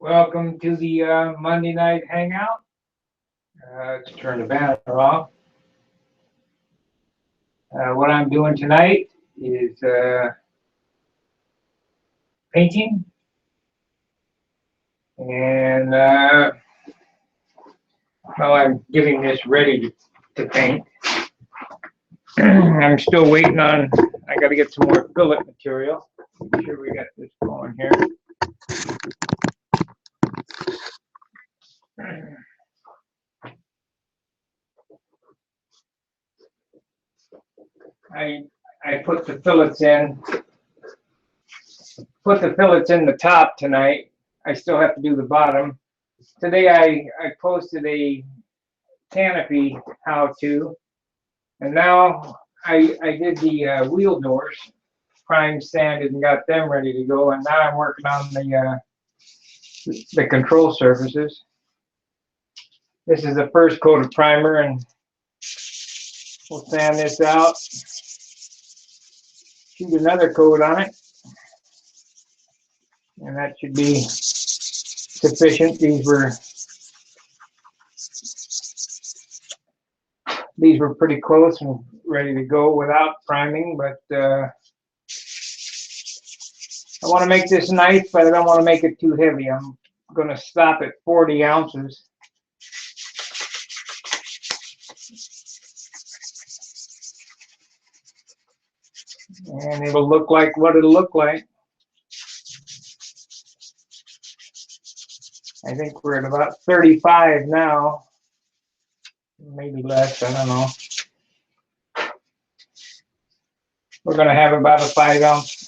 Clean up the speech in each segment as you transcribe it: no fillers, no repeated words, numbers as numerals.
Welcome to the Monday night hangout. Let's turn the banner off. What I'm doing tonight is painting, and well, I'm getting this ready to paint. I'm still waiting on. I got to get some more fillet material. Make sure we got this going here. I put the fillets in. Put the fillets in the top tonight. I still have to do the bottom. Today I posted a canopy how-to, and now I did the wheel doors, primed, sanded, and got them ready to go. And now I'm working on the control surfaces. This is the first coat of primer, and we'll sand this out. Shoot another coat on it, and that should be sufficient. These were pretty close and ready to go without priming, but I want to make this nice, but I don't want to make it too heavy. I'm going to stop at 40 ounces. And it'll look like what it'll look like. I think we're at about 35 now. Maybe less, I don't know. We're going to have about a 5 ounce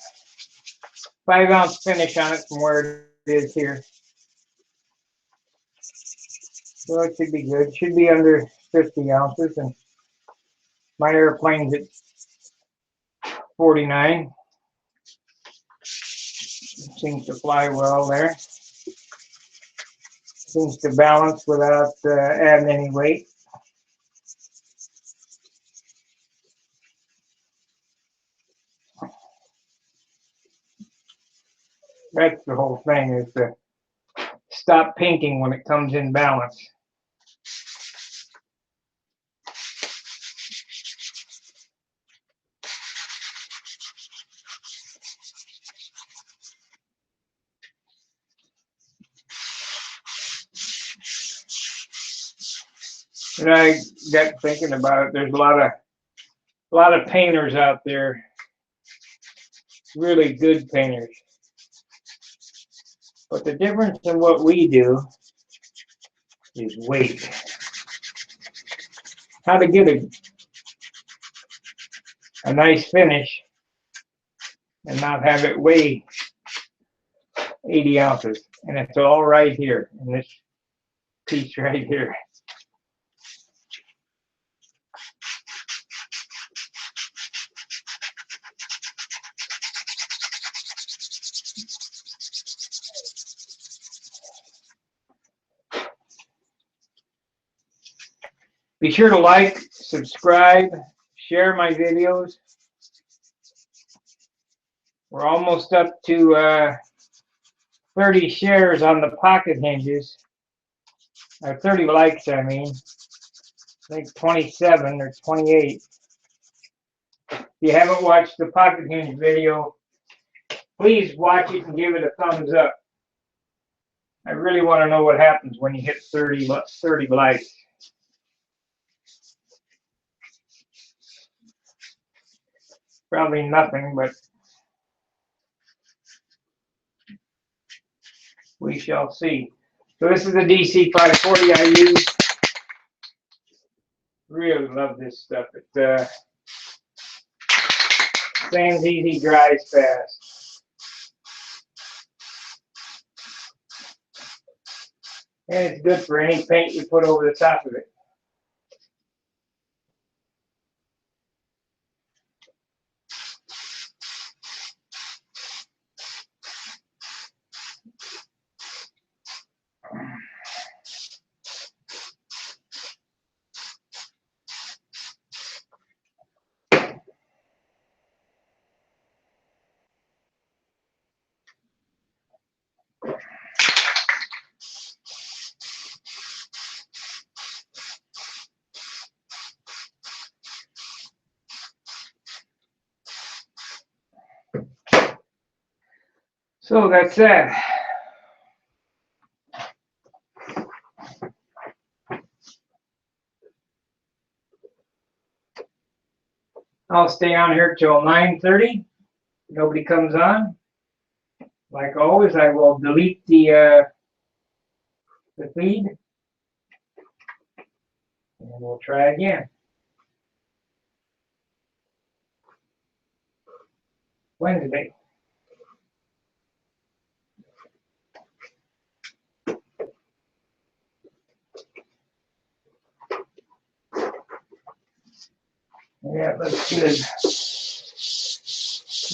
finish on it from where it is here. So it should be good. Should be under 50 ounces, and my airplane's at 49. Seems to fly well there. Seems to balance without adding any weight. That's the whole thing, is to stop painting when it comes in balance. And I got thinking about it. There's a lot of painters out there, really good painters. But the difference in what we do is weight. How to get a nice finish and not have it weigh 80 ounces. And it's all right here in this piece right here. Be sure to like, subscribe, share my videos. We're almost up to 30 shares on the pocket hinges. 30 likes, I mean. I think 27 or 28. If you haven't watched the pocket hinge video, please watch it and give it a thumbs up. I really want to know what happens when you hit 30 likes. Probably nothing, but we shall see. So this is the DC 540 I use. Really love this stuff. It sands easy, dries fast. And it's good for any paint you put over the top of it. So that's that. I'll stay on here till 9:30. Nobody comes on. Like always, I will delete the feed, and we'll try again. Wednesday. Yeah, that's good.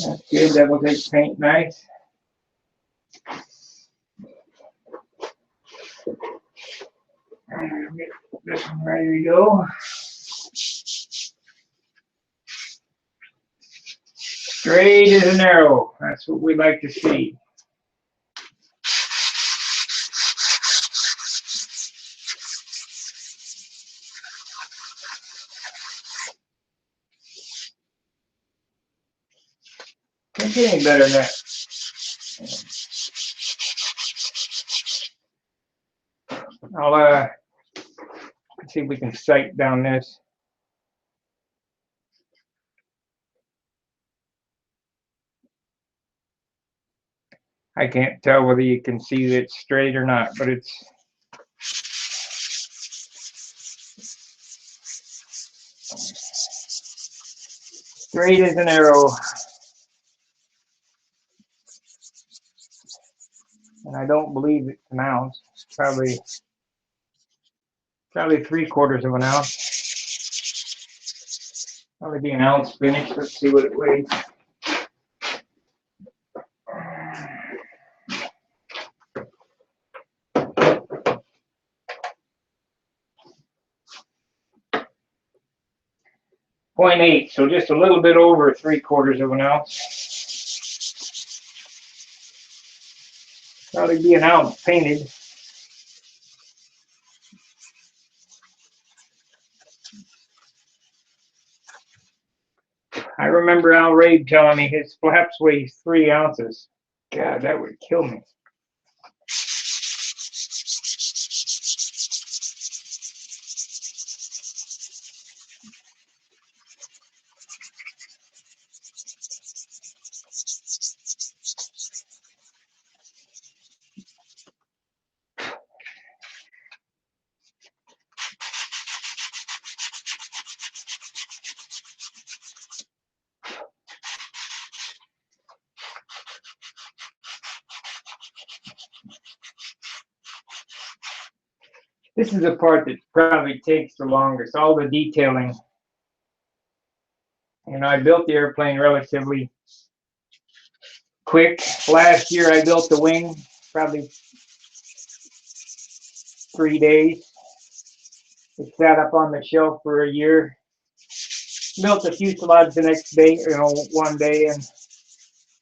That's good. That will take paint nice. Get this one ready to go. Straight as an arrow. That's what we like to see. Can't get any better than that. I'll see if we can sight down this. I can't tell whether you can see that it's straight or not, but it's straight as an arrow. And I don't believe it's an ounce. It's probably 3/4 of an ounce. Probably be an ounce finished. Let's see what it weighs. .8, so just a little bit over 3/4 of an ounce. Probably be an ounce painted. I remember Al Raid telling me his flaps weigh 3 ounces. God, that would kill me. This is the part that probably takes the longest, all the detailing. You know, I built the airplane relatively quick. Last year I built the wing, probably 3 days. It sat up on the shelf for a year. Built the fuselage the next day, you know, one day, and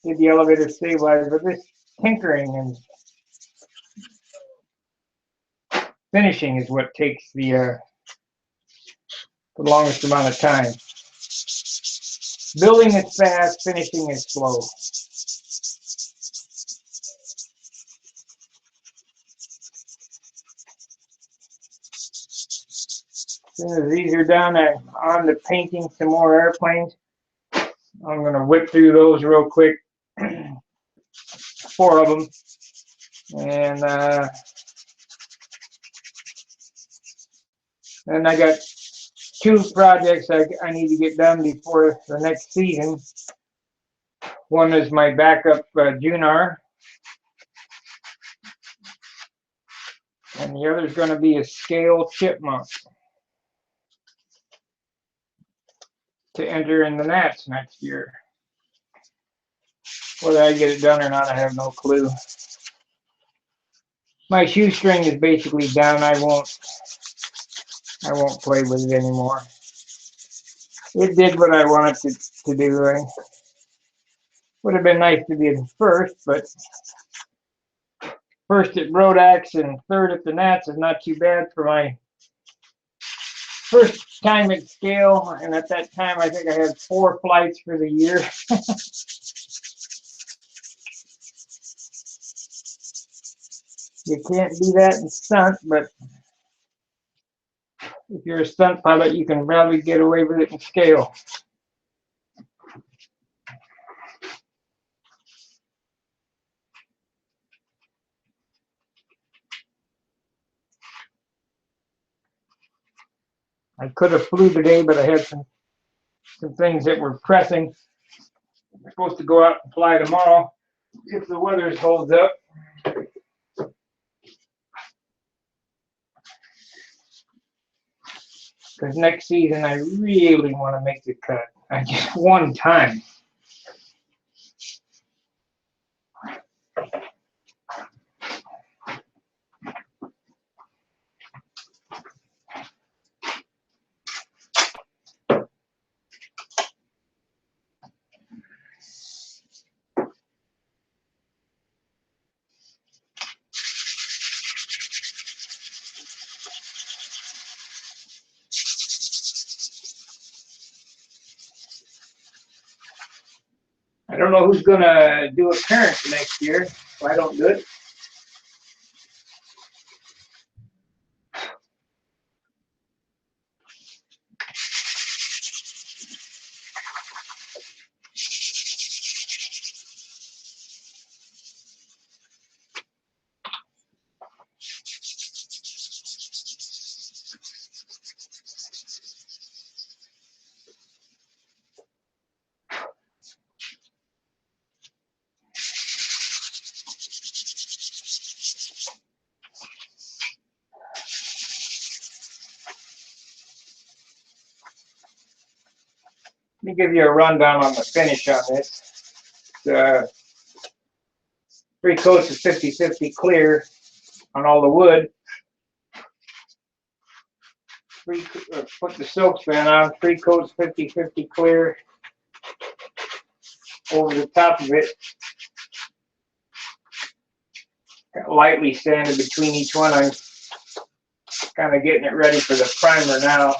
did the elevator stabilizer. But this tinkering and finishing is what takes the longest amount of time. Building is fast, finishing is slow. As soon as these are done, I'm on to painting some more airplanes. I'm going to whip through those real quick. 4 of them. And then I got 2 projects I need to get done before the next season. One is my backup Junar. And the other is going to be a scale chipmunk to enter in the Nats next year. Whether I get it done or not, I have no clue. My shoestring is basically done. I won't play with it anymore. It did what I wanted to do. It would have been nice to be in first, but first at Rodax and third at the Nats is not too bad for my first time at scale. And at that time, I think I had 4 flights for the year. You can't do that in stunt, but if you're a stunt pilot, you can probably get away with it in scale. I could have flew today, but I had some things that were pressing. I'm supposed to go out and fly tomorrow if the weather holds up. Because next season I really want to make the cut. I just one time. I don't know who's gonna do a parent next year if I don't do it. Let me give you a rundown on the finish on this. 3 coats of 50-50 clear on all the wood. Put the silk span on, 3 coats 50-50 clear over the top of it. Lightly sanded between each one. I'm kind of getting it ready for the primer now.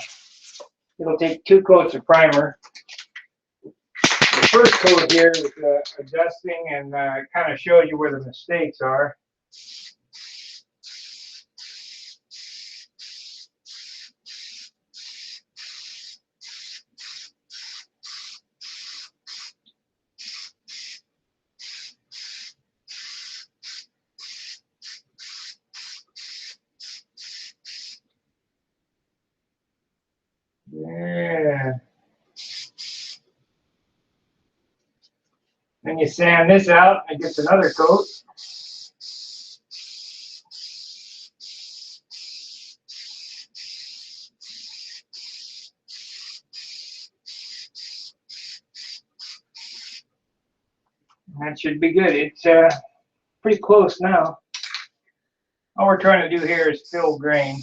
It'll take 2 coats of primer. The first coat here is adjusting and kind of shows you where the mistakes are. Yeah. Then you sand this out and it gets another coat. That should be good. It's pretty close now. All we're trying to do here is fill grain.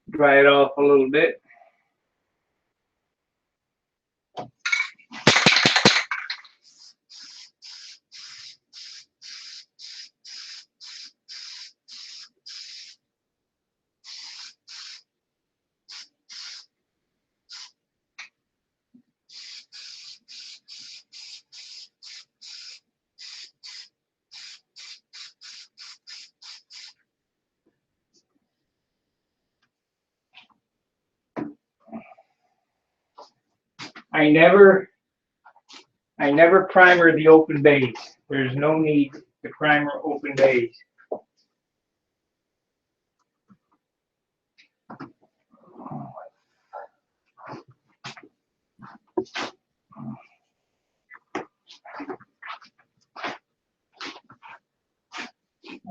Dry it off a little bit. I never primer the open bays. There's no need to primer open bays.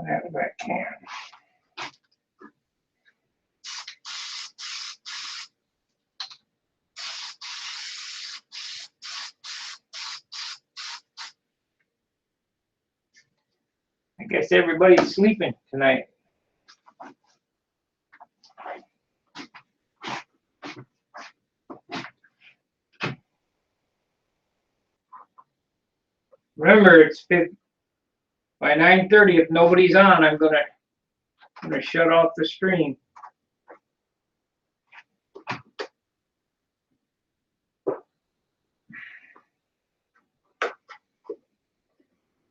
Out of that can. I guess everybody's sleeping tonight. Remember, it's by 9:30. If nobody's on, I'm gonna I'm going to shut off the stream.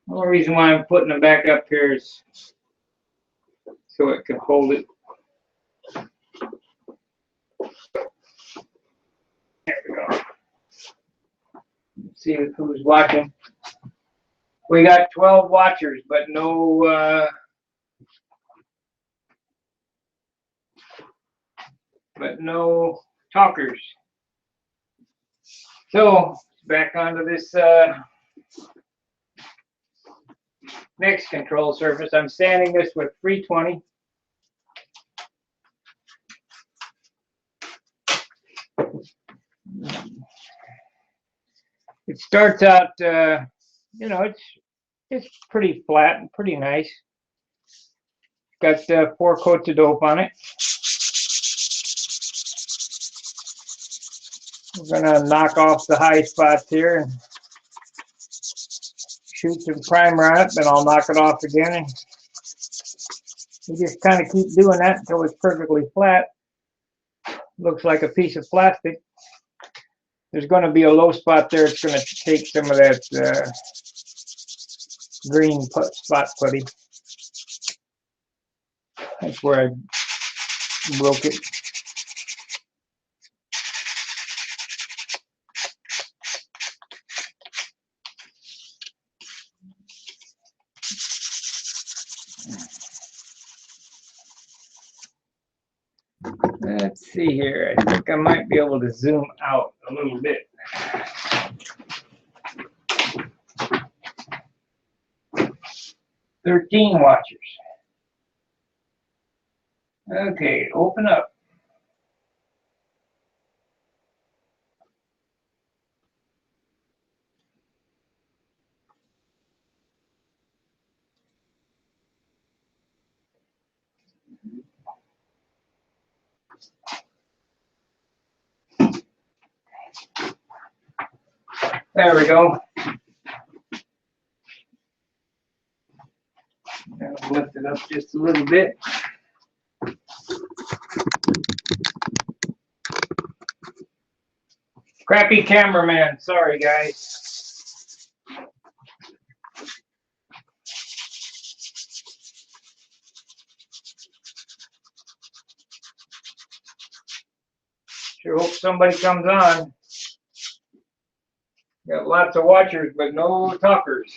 The only reason why I'm putting them back up here is so it can hold it. There we go. Let's see who's watching. We got 12 watchers, but no talkers. So back onto this next control surface. I'm sanding this with 320. It starts out, you know, it's pretty flat and pretty nice. Got 4 coats of dope on it. We're gonna knock off the high spots here and shoot some primer on it, then I'll knock it off again, and we just kind of keep doing that until it's perfectly flat. Looks like a piece of plastic. There's going to be a low spot there. It's going to take some of that green spot putty. That's where I broke it. Let's see here. I think I might be able to zoom out a little bit. "13 watchers. Okay, open up. There we go. I'll lift it up just a little bit. Crappy cameraman. Sorry, guys. Sure hope somebody comes on. Got lots of watchers, but no talkers.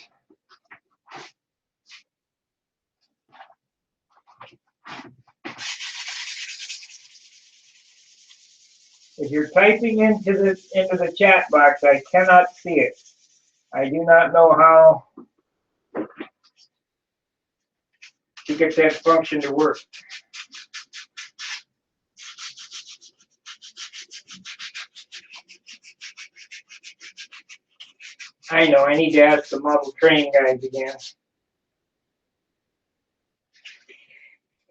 If you're typing into the chat box, I cannot see it. I do not know how to get that function to work. I know, I need to ask the model training guys again.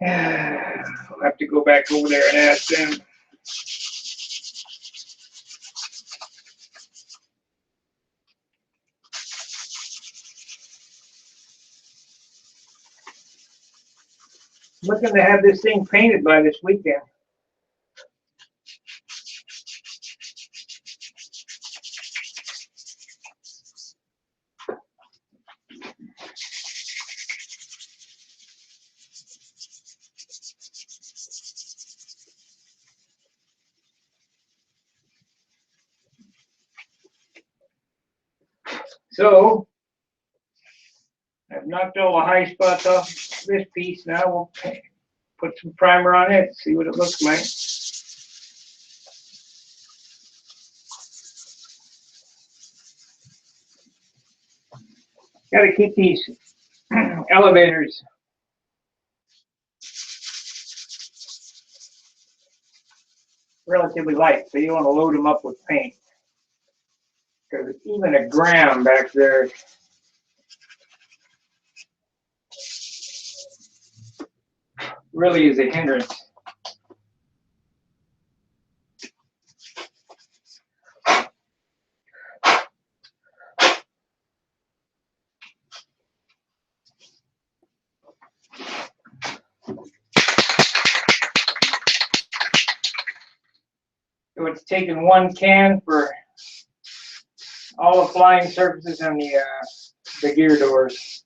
I'll have to go back over there and ask them. Looking to have this thing painted by this weekend. So, I've knocked all the high spots off this piece. Now we'll put some primer on it, see what it looks like. Got to keep these elevators relatively light, so you want to load them up with paint. Because even a gram back there really is a hindrance. taking one can for all the flying surfaces and the gear doors.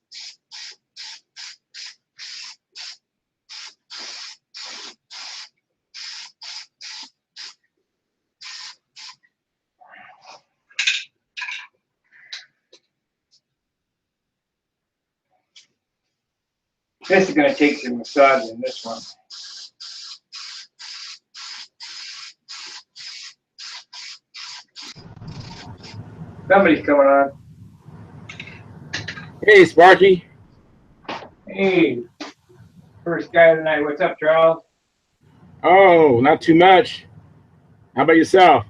This is going to take some massaging, this one. Somebody's coming on. Hey, Sparky. Hey, first guy of the night. What's up, Charles? Oh, not too much. How about yourself?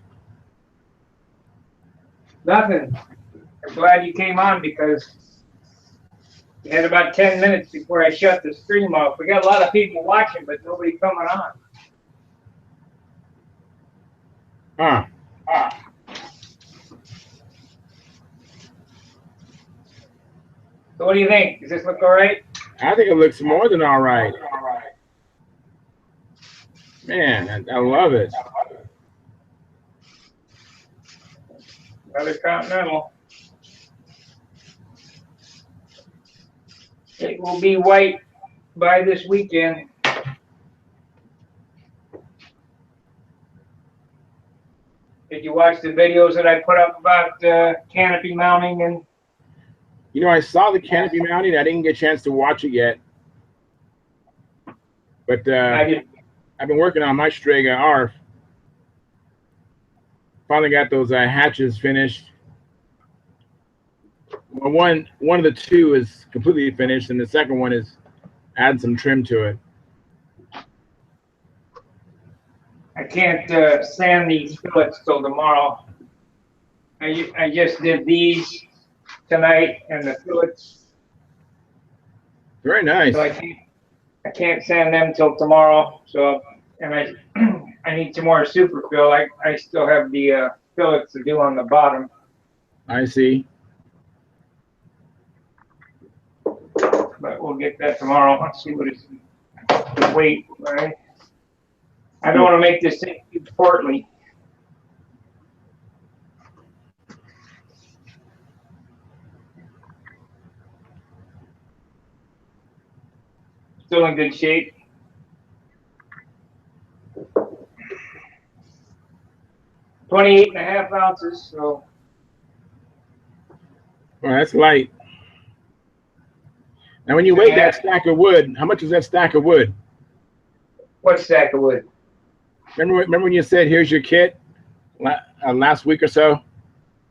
Nothing. I'm glad you came on because you had about 10 minutes before I shut the stream off. We got a lot of people watching, but nobody coming on. Huh. So what do you think? Does this look all right? I think it looks more than all right. Man, I love it. Another Continental. It will be white by this weekend. Did you watch the videos that I put up about canopy mounting? And You know, I saw the canopy mounting. I didn't get a chance to watch it yet. But I've been working on my Strega ARF. Finally got those hatches finished. Well, one of the two is completely finished, and the second one is add some trim to it. I can't sand these fillets till tomorrow. I just did these tonight and the fillets. Very nice. So I can't sand them till tomorrow. So and I need some more super fill. I still have the fillets to do on the bottom. I see. But we'll get that tomorrow. Let's see what it's the weight, right? I don't want to make this thing too portly. Still in good shape. $28.5 ounces, so. Well, that's light. Now, when you weigh that stack of wood, how much is that stack of wood? What stack of wood? Remember when you said, here's your kit last week or so?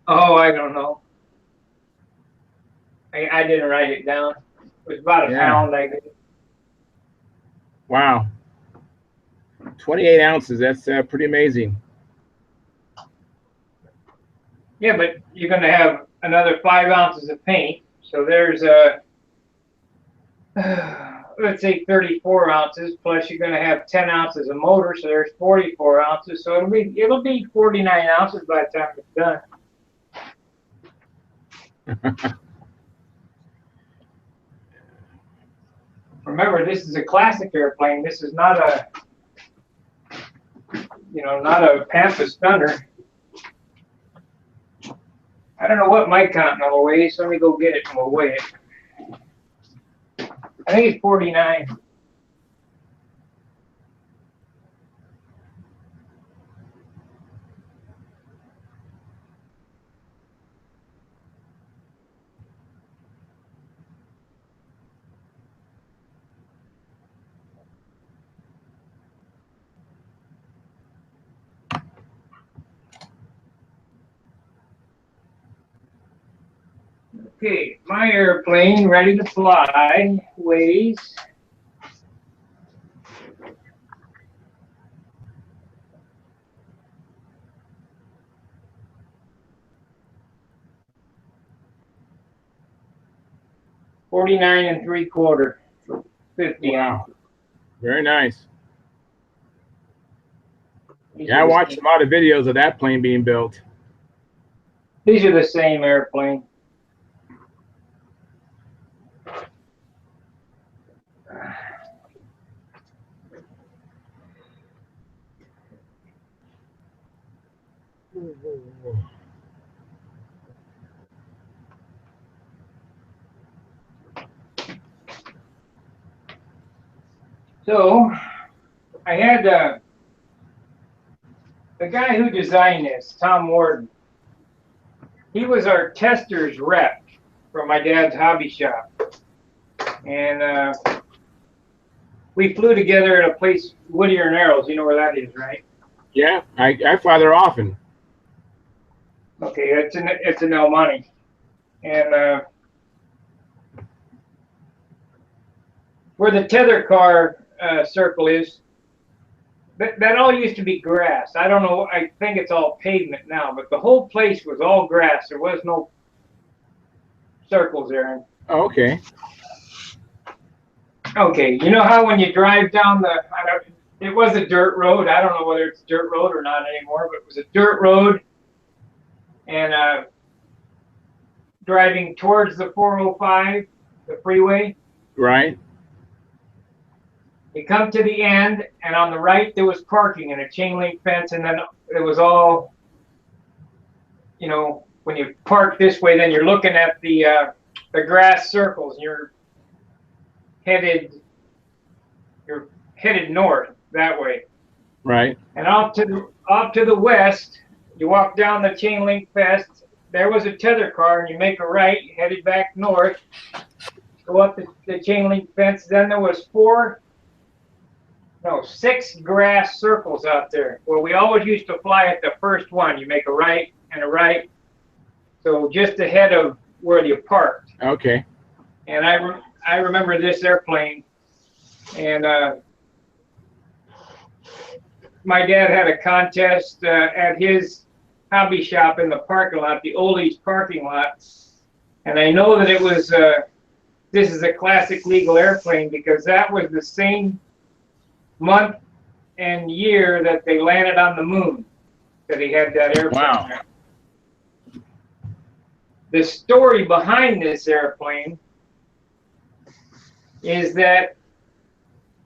Oh, I don't know. I didn't write it down. It was about a pound, I guess. Wow. 28 ounces. That's pretty amazing. Yeah, but you're going to have another 5 ounces of paint. So there's let's say 34 ounces, plus you're going to have 10 ounces of motor, so there's 44 ounces. So it'll be 49 ounces by the time it's done. Remember, this is a classic airplane. This is not a, not a Pampa Stunner. I don't know what my Continental weighs. So let me go get it and we'll weigh it. I think it's 49. Okay, my airplane ready to fly weighs 49 3/4 for 50 ounces. Very nice. Yeah, I watched a lot of videos of that plane being built. These are the same airplane. So I had the guy who designed this, Tom Warden. He was our tester's rep for my dad's hobby shop, and we flew together at a place, Whittier and Arrows. You know where that is, right? Yeah, I fly there often. Okay, it's in El Monte, and where the tether car circle is, that all used to be grass. I don't know. I think it's all pavement now, but the whole place was all grass. There was no circles there. Oh, okay. Okay, you know how when you drive down it was a dirt road. I don't know whether it's a dirt road or not anymore, but it was a dirt road, and driving towards the 405, the freeway. Right. You come to the end, and on the right there was parking and a chain link fence, and then it was all, you know, when you park this way, then you're looking at the grass circles, and you're headed north that way. Right. And off to the west, you walk down the chain link fence. There was a tether car, and you make a right, headed back north, go up the chain link fence. Then there was 6 grass circles out there. Well, we always used to fly at the first one. You make a right and a right, so just ahead of where you parked. Okay. And I remember this airplane, and my dad had a contest at his hobby shop in the parking lot, the Oldies parking lot, and I know that it was this is a classic legal airplane because that was the same month and year that they landed on the moon, that he had that airplane. Wow. There. The story behind this airplane is that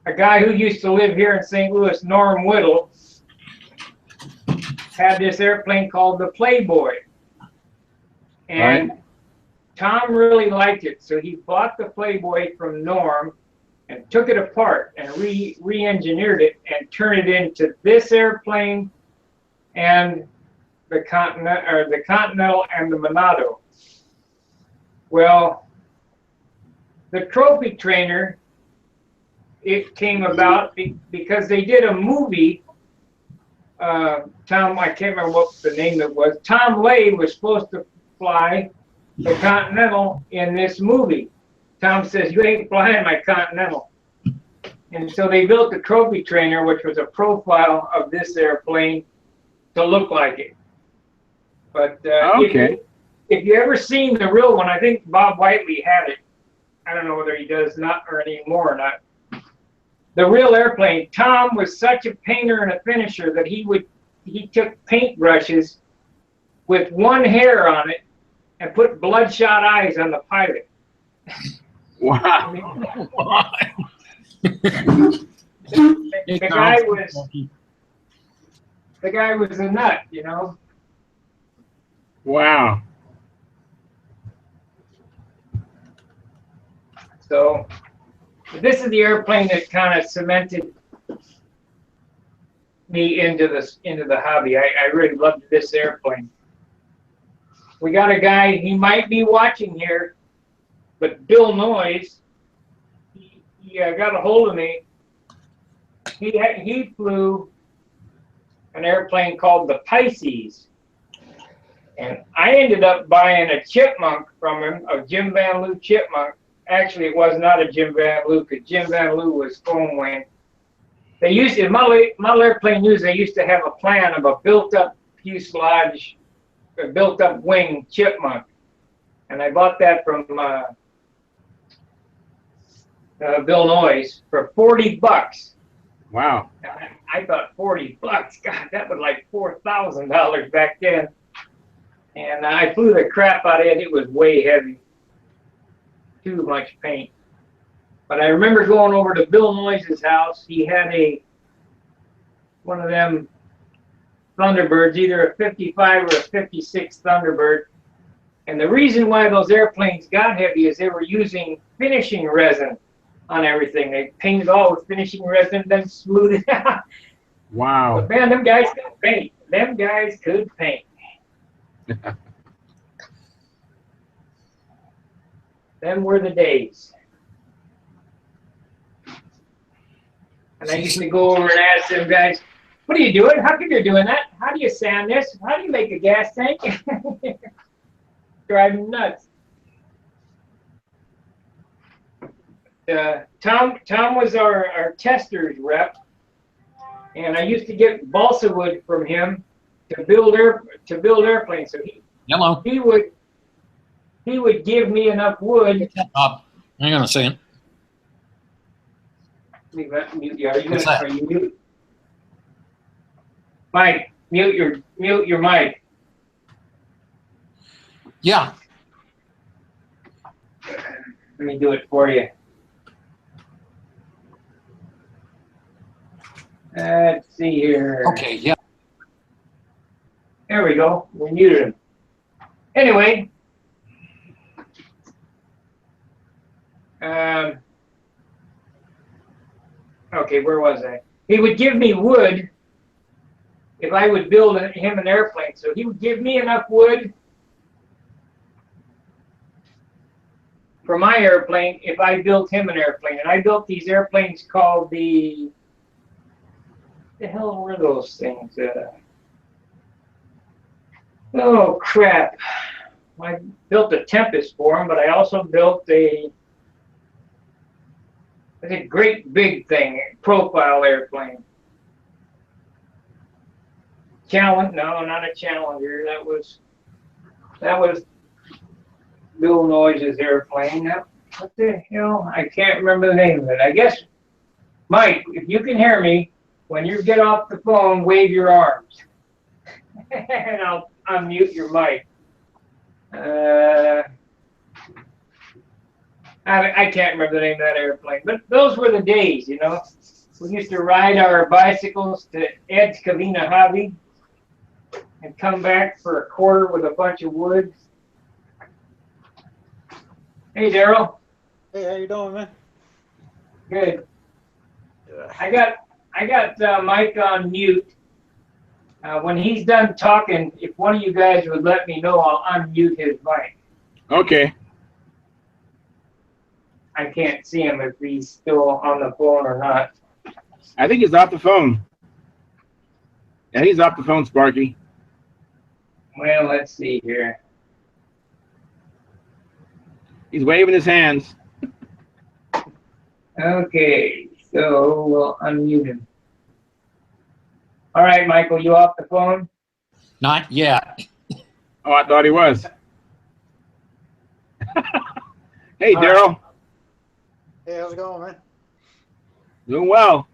a guy who used to live here in St. Louis, Norm Whittle, had this airplane called the Playboy. And right. Tom really liked it, so he bought the Playboy from Norm and took it apart and re-engineered it and turned it into this airplane and the Continental and the Monado. Well, the trophy trainer, it came about because they did a movie. Tom, I can't remember what the name it was. Tom Lay was supposed to fly the Continental in this movie. Tom says, "You ain't flying my Continental." And so they built the trophy trainer, which was a profile of this airplane to look like it. But okay. if you ever seen the real one, I think Bob Whiteley had it. I don't know whether he does not or anymore or not. The real airplane, Tom was such a painter and a finisher that he took paintbrushes with one hair on it and put bloodshot eyes on the pilot. Wow. The guy was a nut, you know. Wow. So this is the airplane that kind of cemented me into the hobby. I really loved this airplane. We got a guy, he might be watching here, but Bill Noyes, he got a hold of me. He flew an airplane called the Pisces, and I ended up buying a Chipmunk from him, a Jim Van Loo Chipmunk. Actually, it was not a Jim Van Loo, because Jim Van Loo was foam wing. They used to, model airplane news, they used to have a plan of a built-up fuselage, a built-up wing Chipmunk, and I bought that from Bill Noyes for $40. Wow. I thought $40, God, that was like $4,000 back then. And I flew the crap out of it. It was way heavy, too much paint. But I remember going over to Bill Noyes' house. He had one of them Thunderbirds, either a 55 or a 56 Thunderbird. And the reason why those airplanes got heavy is they were using finishing resin on everything. They painted all with finishing resin, then smoothed it out. Wow. But man, them guys could paint. Them guys could paint. Them were the days. And I used to go over and ask them guys, what are you doing? How come you're doing that? How do you sand this? How do you make a gas tank? Drive me nuts. Tom was our tester's rep, and I used to get balsa wood from him to build airplanes. So he would give me enough wood. Hang on a second. Leave that mute. Are you mute? Mike, mute your mic. Yeah. Let me do it for you. Let's see here. Okay, yeah. There we go. We muted him. Anyway. Okay, where was I? He would give me wood if I would build him an airplane. So he would give me enough wood for my airplane if I built him an airplane. And I built these airplanes called the hell were those things? Oh, crap. I built a Tempest for him, but I also built a great big thing, profile airplane. No, not a Challenger. That was Bill Noise's airplane. What the hell? I can't remember the name of it. I guess, Mike, if you can hear me, when you get off the phone, wave your arms. And I'll unmute your mic. I can't remember the name of that airplane, but those were the days, you know. We used to ride our bicycles to Ed's Covina Hobby and come back for a quarter with a bunch of wood. Hey, Daryl. Hey, how you doing, man? Good. I got Mike on mute. When he's done talking, if one of you guys would let me know, I'll unmute his mic. Okay. I can't see him if he's still on the phone or not. I think he's off the phone. Yeah, he's off the phone, Sparky. Well, let's see here. He's waving his hands. Okay, so we'll unmute him. All right, Michael, you off the phone? Not yet. Oh, I thought he was. Hey, All Daryl. right. Hey, how's it going, man? Doing well.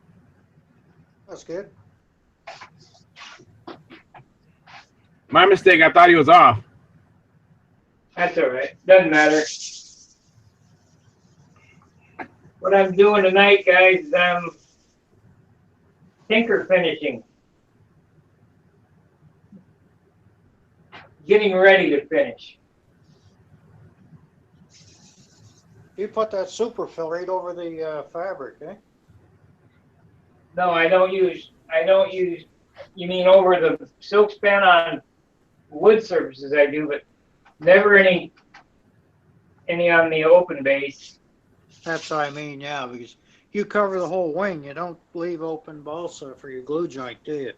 That's good. My mistake. I thought he was off. That's all right. Doesn't matter. What I'm doing tonight, guys, is I'm tinker finishing. Getting ready to finish. You put that super fill right over the fabric, eh? No, I don't use, you mean over the silk span on wood surfaces I do, but never any on the open base. That's what I mean, yeah, because you cover the whole wing. You don't leave open balsa for your glue joint, do you?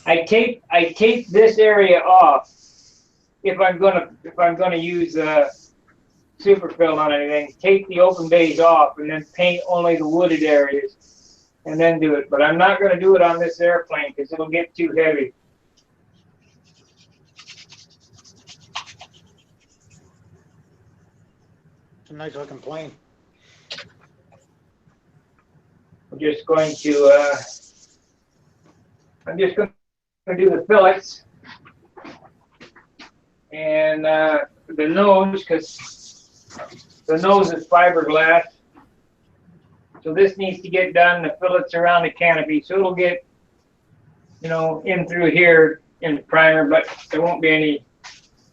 I tape this area off if I'm gonna use super film on anything. Take the open bays off and then paint only the wooded areas and then do it. But I'm not gonna do it on this airplane because it'll get too heavy. It's a nice looking plane. I'm just going to do the fillets and the nose, because the nose is fiberglass. So this needs to get done, the fillets around the canopy. So it'll get you know, in through here in primer, but there won't be any,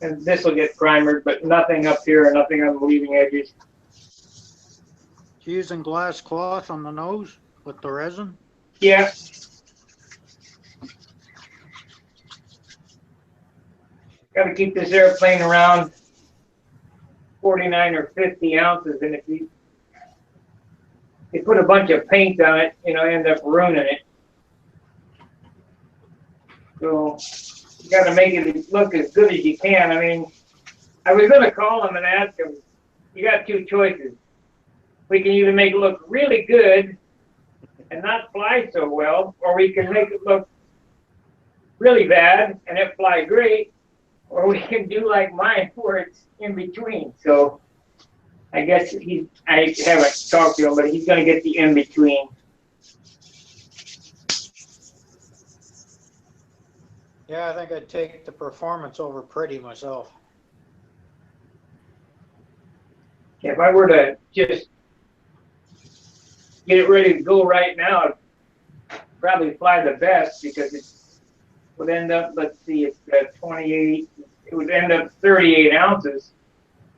and this will get primered, but nothing up here, nothing on the leading edges. Using glass cloth on the nose with the resin? Yeah. Got to keep this airplane around 49 or 50 ounces, and if you put a bunch of paint on it, you know, end up ruining it. So you got to make it look as good as you can. I mean, I was going to call him and ask him, you got two choices. We can either make it look really good and not fly so well, or we can make it look really bad and it fly great, or we can do like mine where it's in between. So I guess I haven't talked to him, but he's going to get the in between. Yeah, I think I'd take the performance over pretty myself. If I were to just get it ready to go right now, I'd probably fly the best because it would end up, let's see, it's 28, it would end up 38 ounces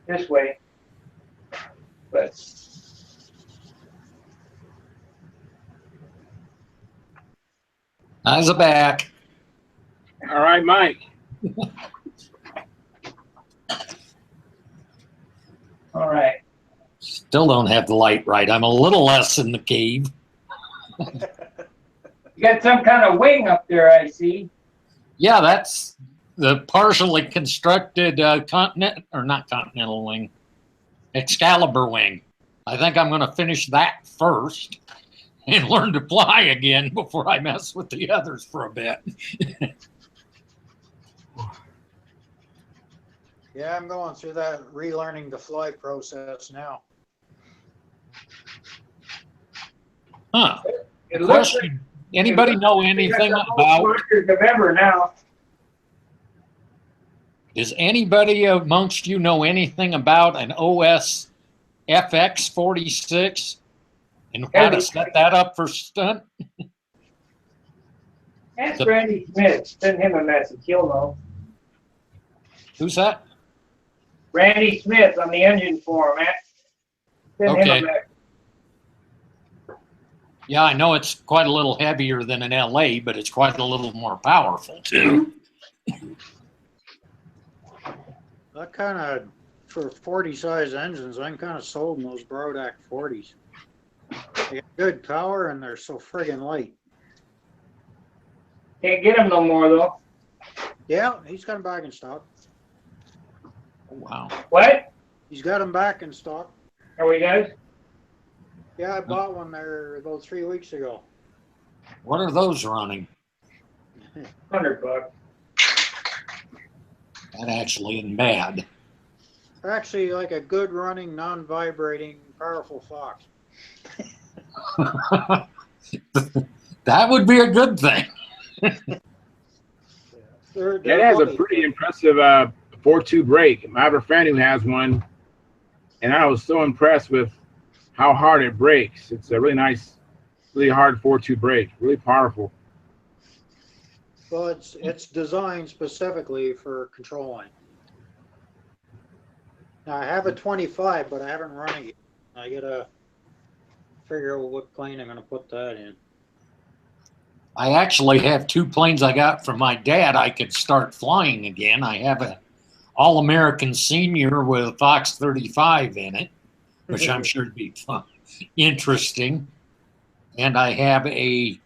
this way. But Eyes are back. All right, Mike. all right. Still don't have the light right. I'm a little less in the cave. You got some kind of wing up there, I see. Yeah, that's the partially constructed not continental wing, Excalibur wing. I think I'm going to finish that first and learn to fly again before I mess with the others for a bit. Yeah, I'm going through that relearning to fly process now. Huh. It looks like Question. Anybody know anything about, markers of ever now. does anybody amongst you know anything about an OS FX 46 and how to set that up for stunt? Ask Randy Smith. Send him a message. He'll know. Who's that? Randy Smith on the engine forum. Send him a Okay. message. Yeah, I know it's quite a little heavier than an LA, but it's quite a little more powerful too. That kind of, for 40 size engines, I'm kind of sold in those Brodak 40s. They got good power and they're so friggin' light. Can't get him no more though. Yeah, he's got them back in stock. Wow. What? He's got them back in stock. Are we guys? Yeah, I bought one there about 3 weeks ago. What are those running? $100. That actually isn't bad. They're actually like a good running, non-vibrating, powerful Fox. That would be a good thing. They're It has a funny. pretty impressive 4.2 brake. I have a friend who has one, and I was so impressed with how hard it brakes. It's a really nice, really hard 4.2 brake, really powerful. Well, it's designed specifically for control line. Now, I have a 25, but I haven't run it yet. I gotta figure out what plane I'm gonna put that in. I actually have two planes I got from my dad I could start flying again. I have a All-American Senior with a Fox 35 in it, which I'm sure would be fun, interesting. And I have a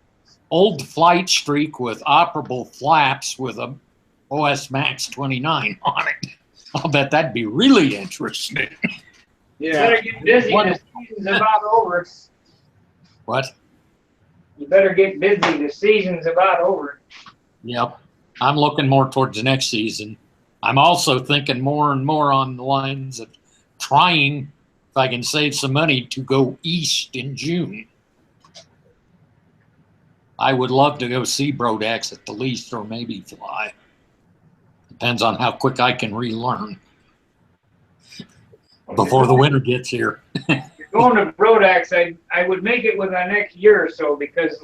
old Flight Streak with operable flaps with a OS Max 29 on it. I'll bet that'd be really interesting. You Yeah. better get busy. The season's about over. What? You better get busy. The season's about over. Yep. I'm looking more towards the next season. I'm also thinking more and more on the lines of trying, if I can save some money, to go east in June. I would love to go see Brodax at the least, or maybe fly. Depends on how quick I can relearn before the winter gets here. You're going to Brodax, I would make it within the next year or so because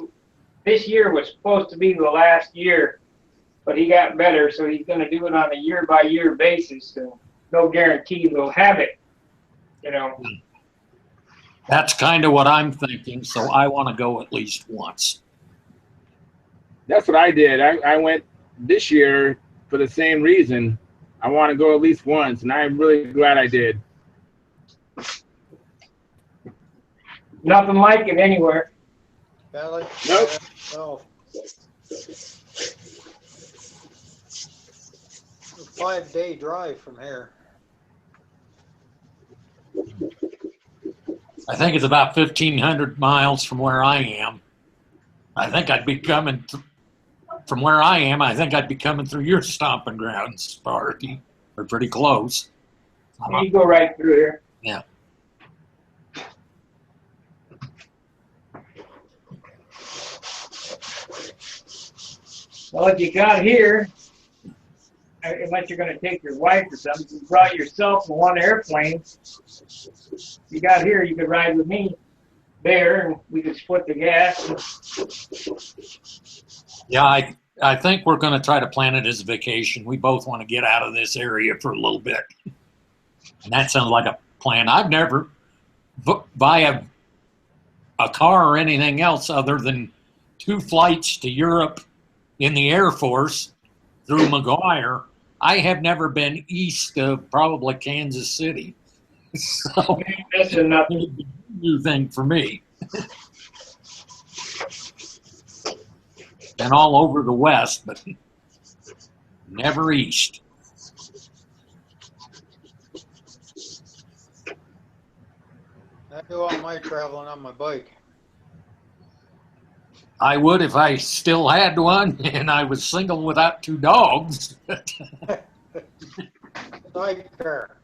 this year was supposed to be the last year, but he got better, so he's going to do it on a year-by-year basis. So no guarantee we'll have it, you know. That's kind of what I'm thinking, so I want to go at least once. That's what I did. I went this year for the same reason. I want to go at least once, and I'm really glad I did. Nothing like it anywhere. Valley? Nope. Oh. 5-day drive from here. I think it's about 1,500 miles from where I am. I think I'd be coming from where I am. I think I'd be coming through your stomping grounds, Sparky. We're pretty close. You go right through here. Yeah. Well, if you got here, unless you're going to take your wife or something, you brought yourself in one airplane. You got here, you could ride with me there, and we could split the gas. Yeah, I think we're going to try to plan it as a vacation. We both want to get out of this area for a little bit. And that sounds like a plan. I've never, via a car or anything else other than 2 flights to Europe in the Air Force through McGuire, I have never been east of probably Kansas City. So That's enough. it's a new thing for me. Been all over the West, but never east. I do all my traveling on my bike. I would if I still had one and I was single without 2 dogs. Sidecar.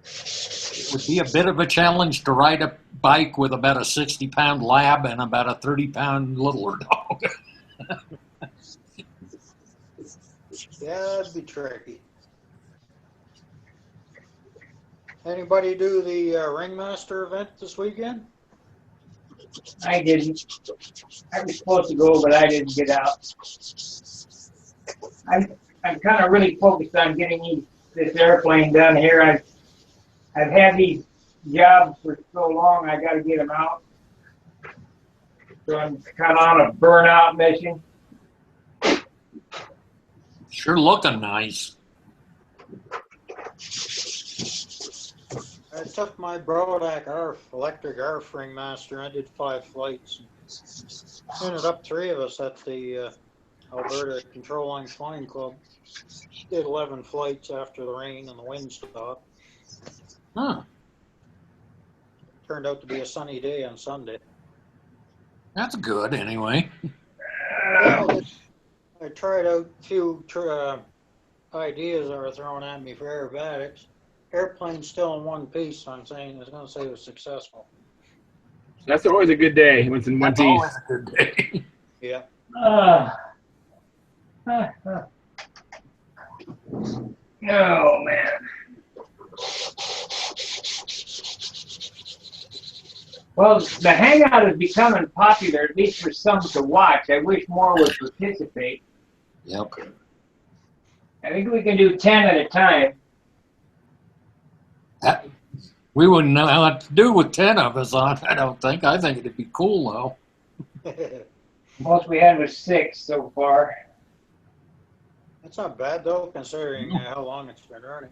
It would be a bit of a challenge to ride a bike with about a 60-pound lab and about a 30-pound littler dog. Yeah, that'd be tricky. Anybody do the Ringmaster event this weekend? I didn't. I was supposed to go, but I didn't get out. I'm kind of really focused on getting this airplane done here. I've had these jobs for so long, I got to get them out. So I'm kind of on a burnout mission. Sure looking nice. I took my Brodak ARF, electric ARF Ringmaster. I did 5 flights. Ended up 3 of us at the Alberta Control Line Flying Club. Did 11 flights after the rain and the wind stopped. Huh. Turned out to be a sunny day on Sunday. That's good anyway. Well, I tried out a few ideas that were thrown at me for aerobatics. Airplane's still in one piece, so I'm saying it's going to say it was successful. That's always a good day when it's in one That's piece. always a good day. Yeah. Oh, man. Well, the hangout is becoming popular, at least for some to watch. I wish more would participate. Yep. I think we can do 10 at a time. We wouldn't know what to do with 10 of us on, I don't think. I think it'd be cool, though. Most we had was 6 so far. That's not bad, though, considering how long it's been running.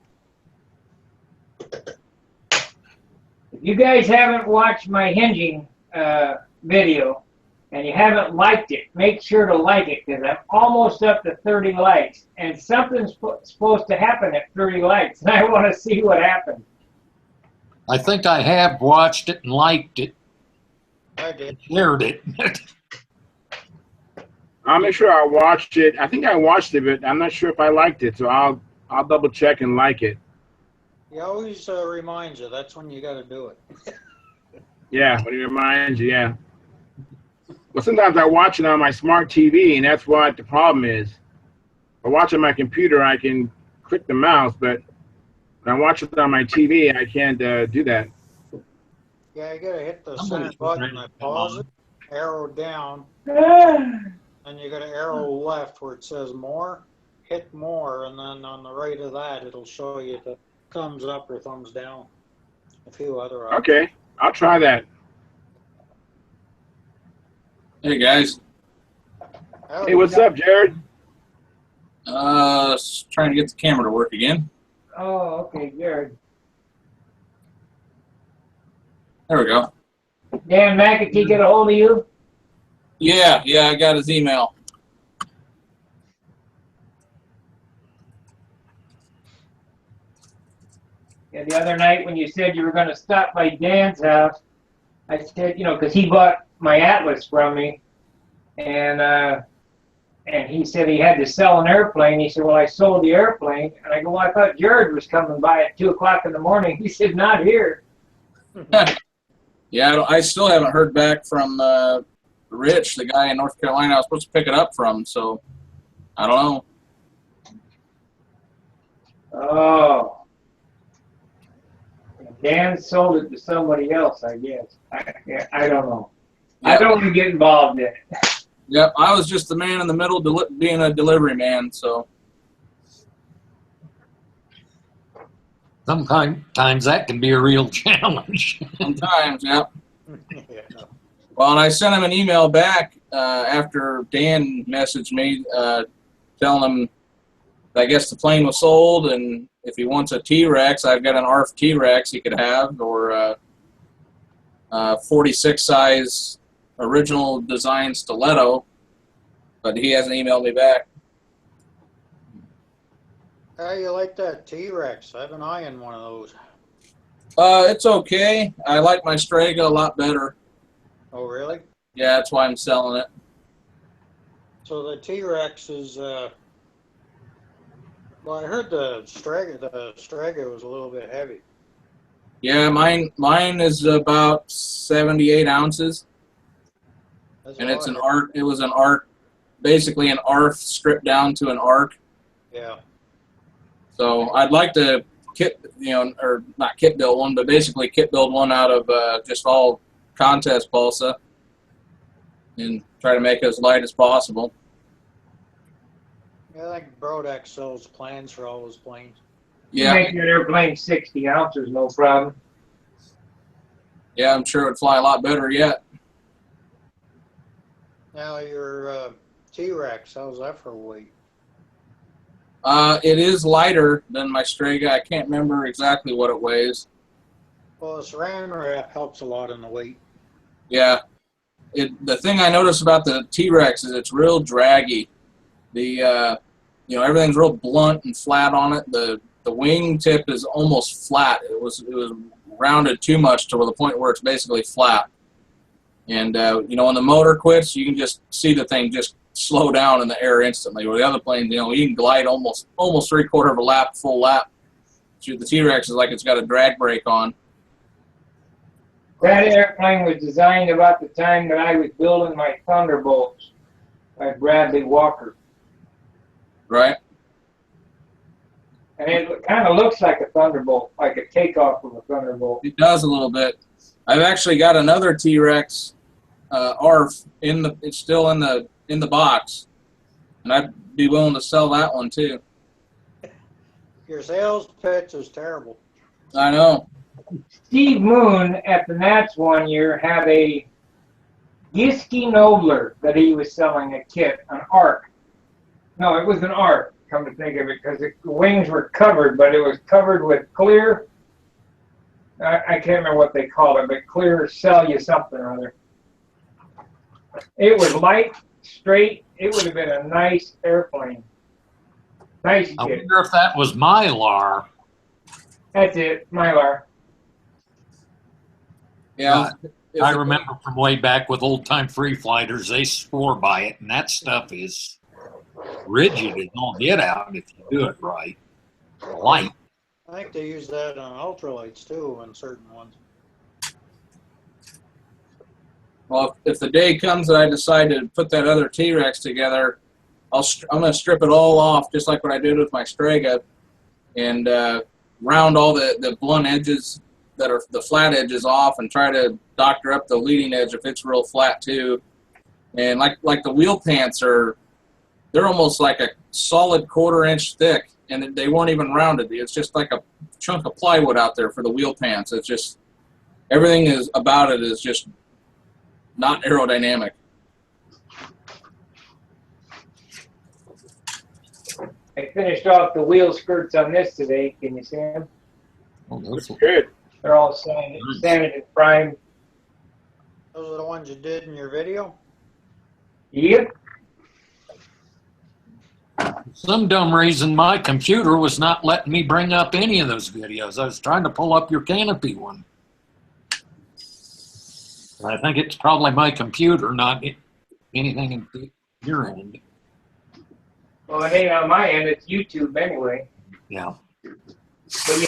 If you guys haven't watched my hinging video and you haven't liked it, make sure to like it because I'm almost up to 30 likes. And something's supposed to happen at 30 likes, and I want to see what happens. I think I have watched it and liked it, I did. shared it. I'll make sure I watched it. I think I watched it, but I'm not sure if I liked it. So I'll double check and like it. He always reminds you. That's when you got to do it. Yeah, when it reminds you, yeah. Well, sometimes I watch it on my smart TV, and that's what the problem is. If I watch on my computer, I can click the mouse, but when I watch it on my TV, I can't do that. Yeah, you gotta hit the Somebody's center button ready that to come pause on. it, arrow down, Ah, and you gotta arrow left where it says more. Hit more, and then on the right of that, it'll show you the thumbs up or thumbs down. A few other options. Okay, I'll try that. Hey guys, Hey, what's up, Jared? trying to get the camera to work again. oh, okay, Jared. There we go. Dan McAtee get a hold of you? Yeah, I got his email. Yeah, the other night when you said you were going to stop by Dan's house, I said, you know, because he bought my Atlas from me, and he said he had to sell an airplane. He said, well, I sold the airplane. And I go, well, I thought Jared was coming by at 2 o'clock in the morning. He said, not here. Yeah, I still haven't heard back from Rich, the guy in North Carolina I was supposed to pick it up from, so I don't know. Oh. Dan sold it to somebody else, I guess. I don't know. I don't want to get involved in it. Yep, I was just the man in the middle being a delivery man, so. Sometimes that can be a real challenge. Sometimes, yep. Yeah. Well, and I sent him an email back after Dan messaged me telling him I guess the plane was sold, and if he wants a T-Rex, I've got an ARF T-Rex he could have, or a 46 size original design stiletto, but he hasn't emailed me back. How you like that T-Rex? I have an eye on one of those. It's okay. I like my Strega a lot better. Oh, really? Yeah, that's why I'm selling it. So the T-Rex is, well, I heard the Strega was a little bit heavy. Yeah, mine is about 78 ounces, That's and a it's lot. an ARC. It was an ARC, basically an ARF stripped down to an ARC. Yeah. So I'd like to kit, or not kit build one, but basically kit build one out of just all contest balsa, and try to make it as light as possible. Yeah, I think Brodex sells plans for all those planes. Yeah, Make your airplane 60 ounces, no problem. yeah, I'm sure it'd fly a lot better yet. Now your T-Rex, how's that for weight? It is lighter than my Strega. I can't remember exactly what it weighs. Well, the saran wrap helps a lot in the weight. Yeah, the thing I noticed about the T-Rex is it's real draggy. The everything's real blunt and flat on it. The wing tip is almost flat. It was rounded too much to the point where it's basically flat. And when the motor quits, you can just see the thing just slow down in the air instantly. Where the other planes, you can glide almost 3/4 of a lap, full lap. The T-Rex is like it's got a drag brake on. That airplane was designed about the time that I was building my Thunderbolts by Bradley Walker. Right? And it kind of looks like a Thunderbolt, like a takeoff of a Thunderbolt. It does a little bit. I've actually got another T-Rex ARF it's still in the box, and I'd be willing to sell that one too. Your sales pitch is terrible. I know. Steve Moon at the Nats one year had a Giske Nobler that he was selling a kit, an ARC. No, it was an ARC, come to think of it, because the wings were covered, but it was covered with clear, I can't remember what they call it, but clear cellular something or other. It was light, straight. It would have been a nice airplane. Nice I kit. wonder if that was Mylar. That's it, Mylar. Yeah. I remember from way back with old-time free flighters, they swore by it, and that stuff is rigid as all get out if you do it right. Light. I think they use that on ultralights too, on certain ones. Well, if the day comes that I decide to put that other T-Rex together, I'm going to strip it all off, just like what I did with my Strega, and round all the blunt edges that are the flat edges off and try to doctor up the leading edge if it's real flat too. And like the wheel pants they're almost like a solid 1/4 inch thick, and they weren't even rounded. It's just like a chunk of plywood out there for the wheel pants. It's just everything about it is just not aerodynamic. I finished off the wheel skirts on this today. Can you see them? Oh, Looks those good. They're all sanded and primed. Those are the ones you did in your video? Yep. some dumb reason my computer was not letting me bring up any of those videos. I was trying to pull up your canopy one. I think it's probably my computer, not anything in your end. Well, it ain't on my end. It's YouTube anyway. Yeah. But you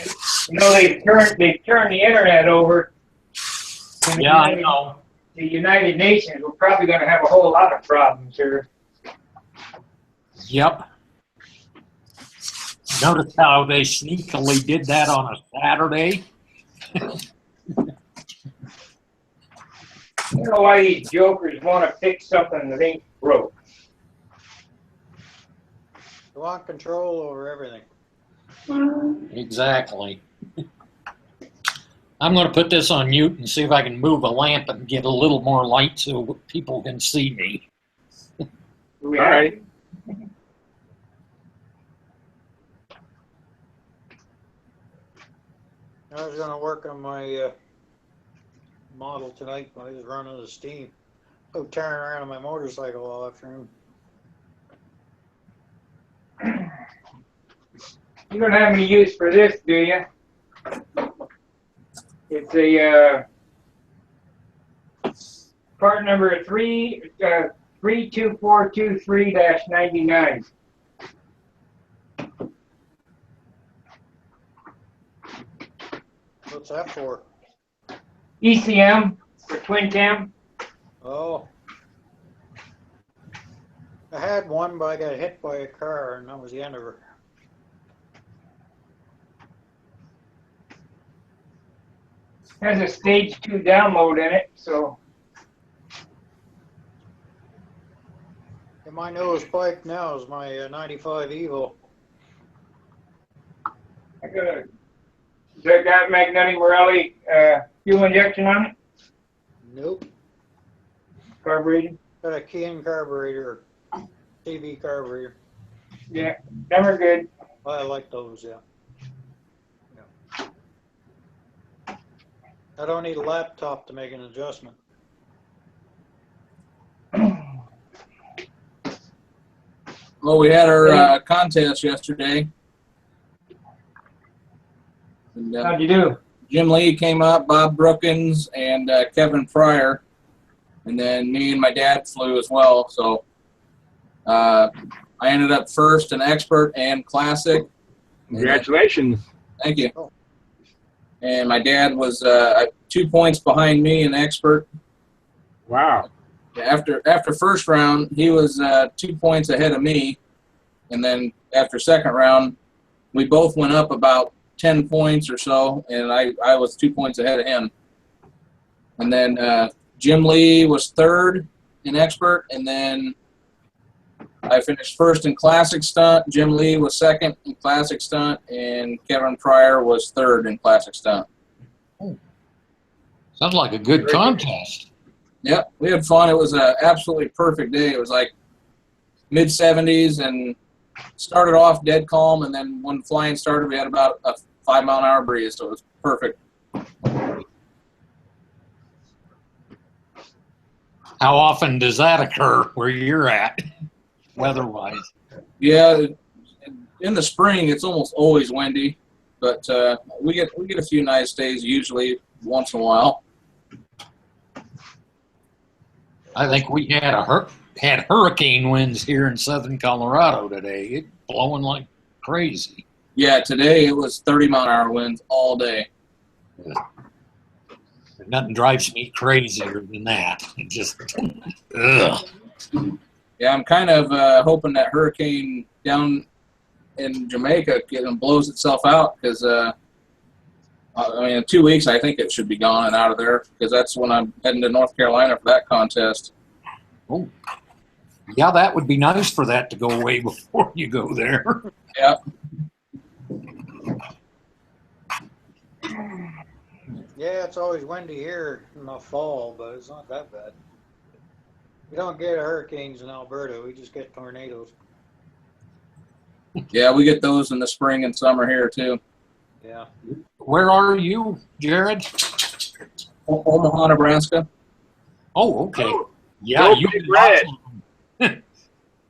know they've turned the internet over. To Yeah, I know. The United Nations. We're probably going to have a whole lot of problems here. Yep. Notice how they sneakily did that on a Saturday? I don't know why these jokers want to fix something that ain't broke. They want control over everything. Exactly. I'm going to put this on mute and see if I can move a lamp and get a little more light so people can see me. Do we All have- right. I was going to work on my model tonight when I was running out of steam. Go tearing around on my motorcycle all afternoon. You don't have any use for this, do you? It's a part number 32423-99. What's that for? ECM for twin cam. Oh. I had one, but I got hit by a car, and that was the end of her. Has a stage 2 download in it, so And my newest bike now is my 95 Evo. I got a. Has that got magnetic Morelli fuel injection on it? Nope. Carbureted? Got a Keen carburetor, TV carburetor. Yeah, never good. I like those, yeah. I don't need a laptop to make an adjustment. Well, we had our contest yesterday. And, How'd you do? Jim Lee came up, Bob Brookins, and Kevin Pryor. And then me and my dad flew as well. So I ended up first in expert and classic. Congratulations. Thank you. And my dad was 2 points behind me in expert. Wow. After first round, he was 2 points ahead of me. And then after second round, we both went up about 10 points or so, and I was 2 points ahead of him. And then Jim Lee was third in expert, and then I finished first in classic stunt. Jim Lee was second in classic stunt, and Kevin Pryor was third in classic stunt. Sounds like a good contest. Yep, we had fun. It was an absolutely perfect day. It was like mid-70s and started off dead calm, and then when flying started, we had about a 5-mile-an-hour breeze, so it was perfect. How often does that occur where you're at, weather-wise? Yeah, in the spring it's almost always windy, but we get a few nice days usually once in a while. I think we had hurricane winds here in southern Colorado today. It blowing like crazy. Yeah, today it was 30-mile-an-hour winds all day. Nothing drives me crazier than that. It just, ugh. Yeah, I'm kind of hoping that hurricane down in Jamaica blows itself out, because I mean, in 2 weeks, I think it should be gone and out of there because that's when I'm heading to North Carolina for that contest. Oh, yeah, that would be nice for that to go away before you go there. Yeah. Yeah, it's always windy here in the fall, but it's not that bad. We don't get hurricanes in Alberta. We just get tornadoes. Yeah, we get those in the spring and summer here too. Yeah. Where are you, Jared? Omaha, Nebraska. Oh, okay. Yeah, Go you Big Red.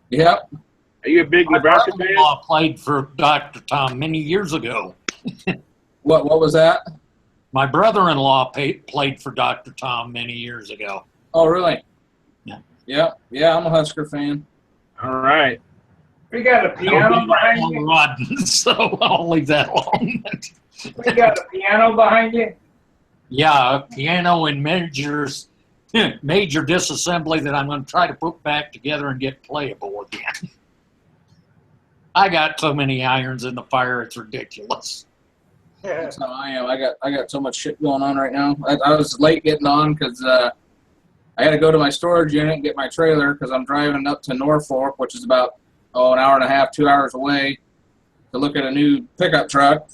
Yeah. Are you a big Nebraska fan? played for Dr. Tom many years ago. What was that? My brother-in-law played for Dr. Tom many years ago. Oh, really? Yeah. Yeah, I'm a Husker fan. All right. We got a piano behind you. Rodden, so I'll leave that alone. We got a piano behind you. Yeah, a piano in major disassembly that I'm going to try to put back together and get playable again. I got so many irons in the fire, it's ridiculous. Yeah. That's how I am. I got so much shit going on right now. I was late getting on because I had to go to my storage unit and get my trailer because I'm driving up to Norfolk, which is about an hour and a half, 2 hours away, to look at a new pickup truck.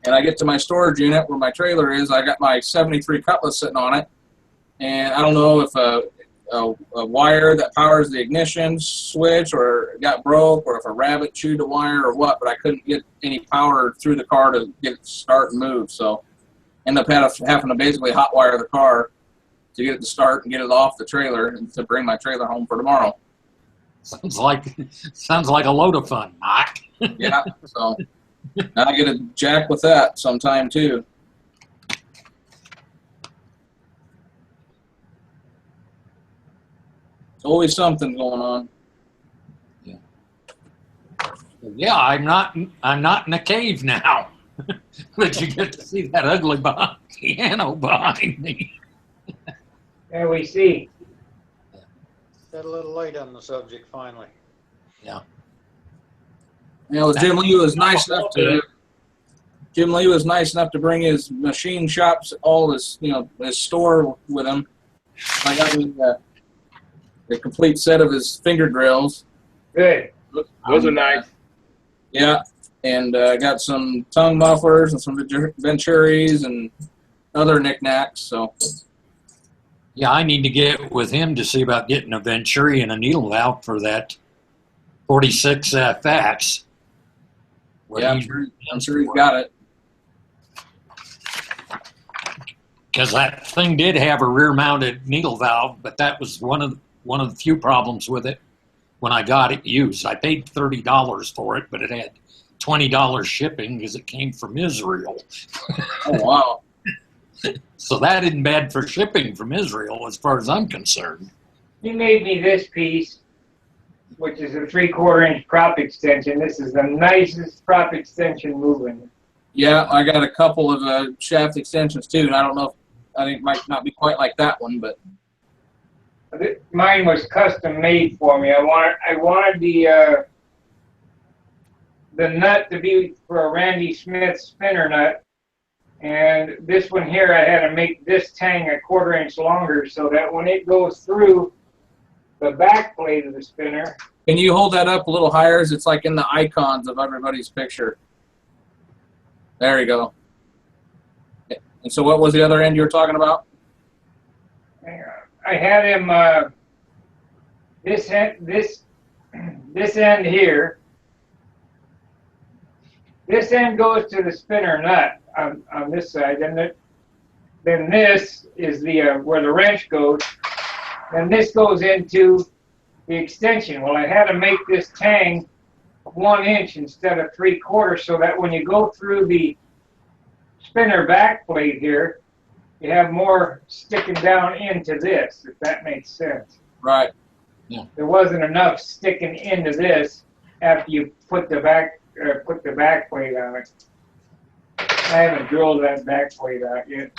And I get to my storage unit where my trailer is. I got my 73 Cutlass sitting on it, and I don't know if a wire that powers the ignition switch or got broke, or if a rabbit chewed the wire or what, but I couldn't get any power through the car to get it to start and move. So ended up having to basically hot wire the car to get it to start and get it off the trailer and to bring my trailer home for tomorrow. Sounds like a load of fun, Mike. Yeah, so now I get a jack with that sometime too. There's always something going on. Yeah, I'm not in a cave now. But you get to see that ugly piano behind me. There we see. Got a little light on the subject finally. Yeah. You know, Jim Lee was nice enough to bring his machine shops, all his store with him. I got him a complete set of his finger drills. Good. Those are nice. Yeah, and got some tongue mufflers and some Venturis and other knickknacks. So Yeah, I need to get with him to see about getting a Venturi and a needle valve for that 46 FX. yeah, I'm sure he's got it. Because that thing did have a rear-mounted needle valve, but that was one of the few problems with it when I got it used. I paid $30 for it, but it had $20 shipping because it came from Israel. Oh, wow. So that isn't bad for shipping from Israel as far as I'm concerned. He made me this piece, which is a 3/4 inch prop extension. This is the nicest prop extension moving. Yeah, I got a couple of shaft extensions too, and I don't know if I think it might not be quite like that one, but Mine was custom made for me. I wanted the nut to be for a Randy Smith spinner nut, and this one here I had to make this tang 1/4 inch longer so that when it goes through the back plate of the spinner. can you hold that up a little higher? It's like in the icons of everybody's picture. There you go. And so what was the other end you were talking about? I had him this end here. This end goes to the spinner nut on this side, and then this is the where the wrench goes. And this goes into the extension. Well, I had to make this tang 1 inch instead of 3/4, so that when you go through the spinner back plate here, you have more sticking down into this, if that makes sense. Right. Yeah. There wasn't enough sticking into this after you put the back plate on it. I haven't drilled that back plate out yet.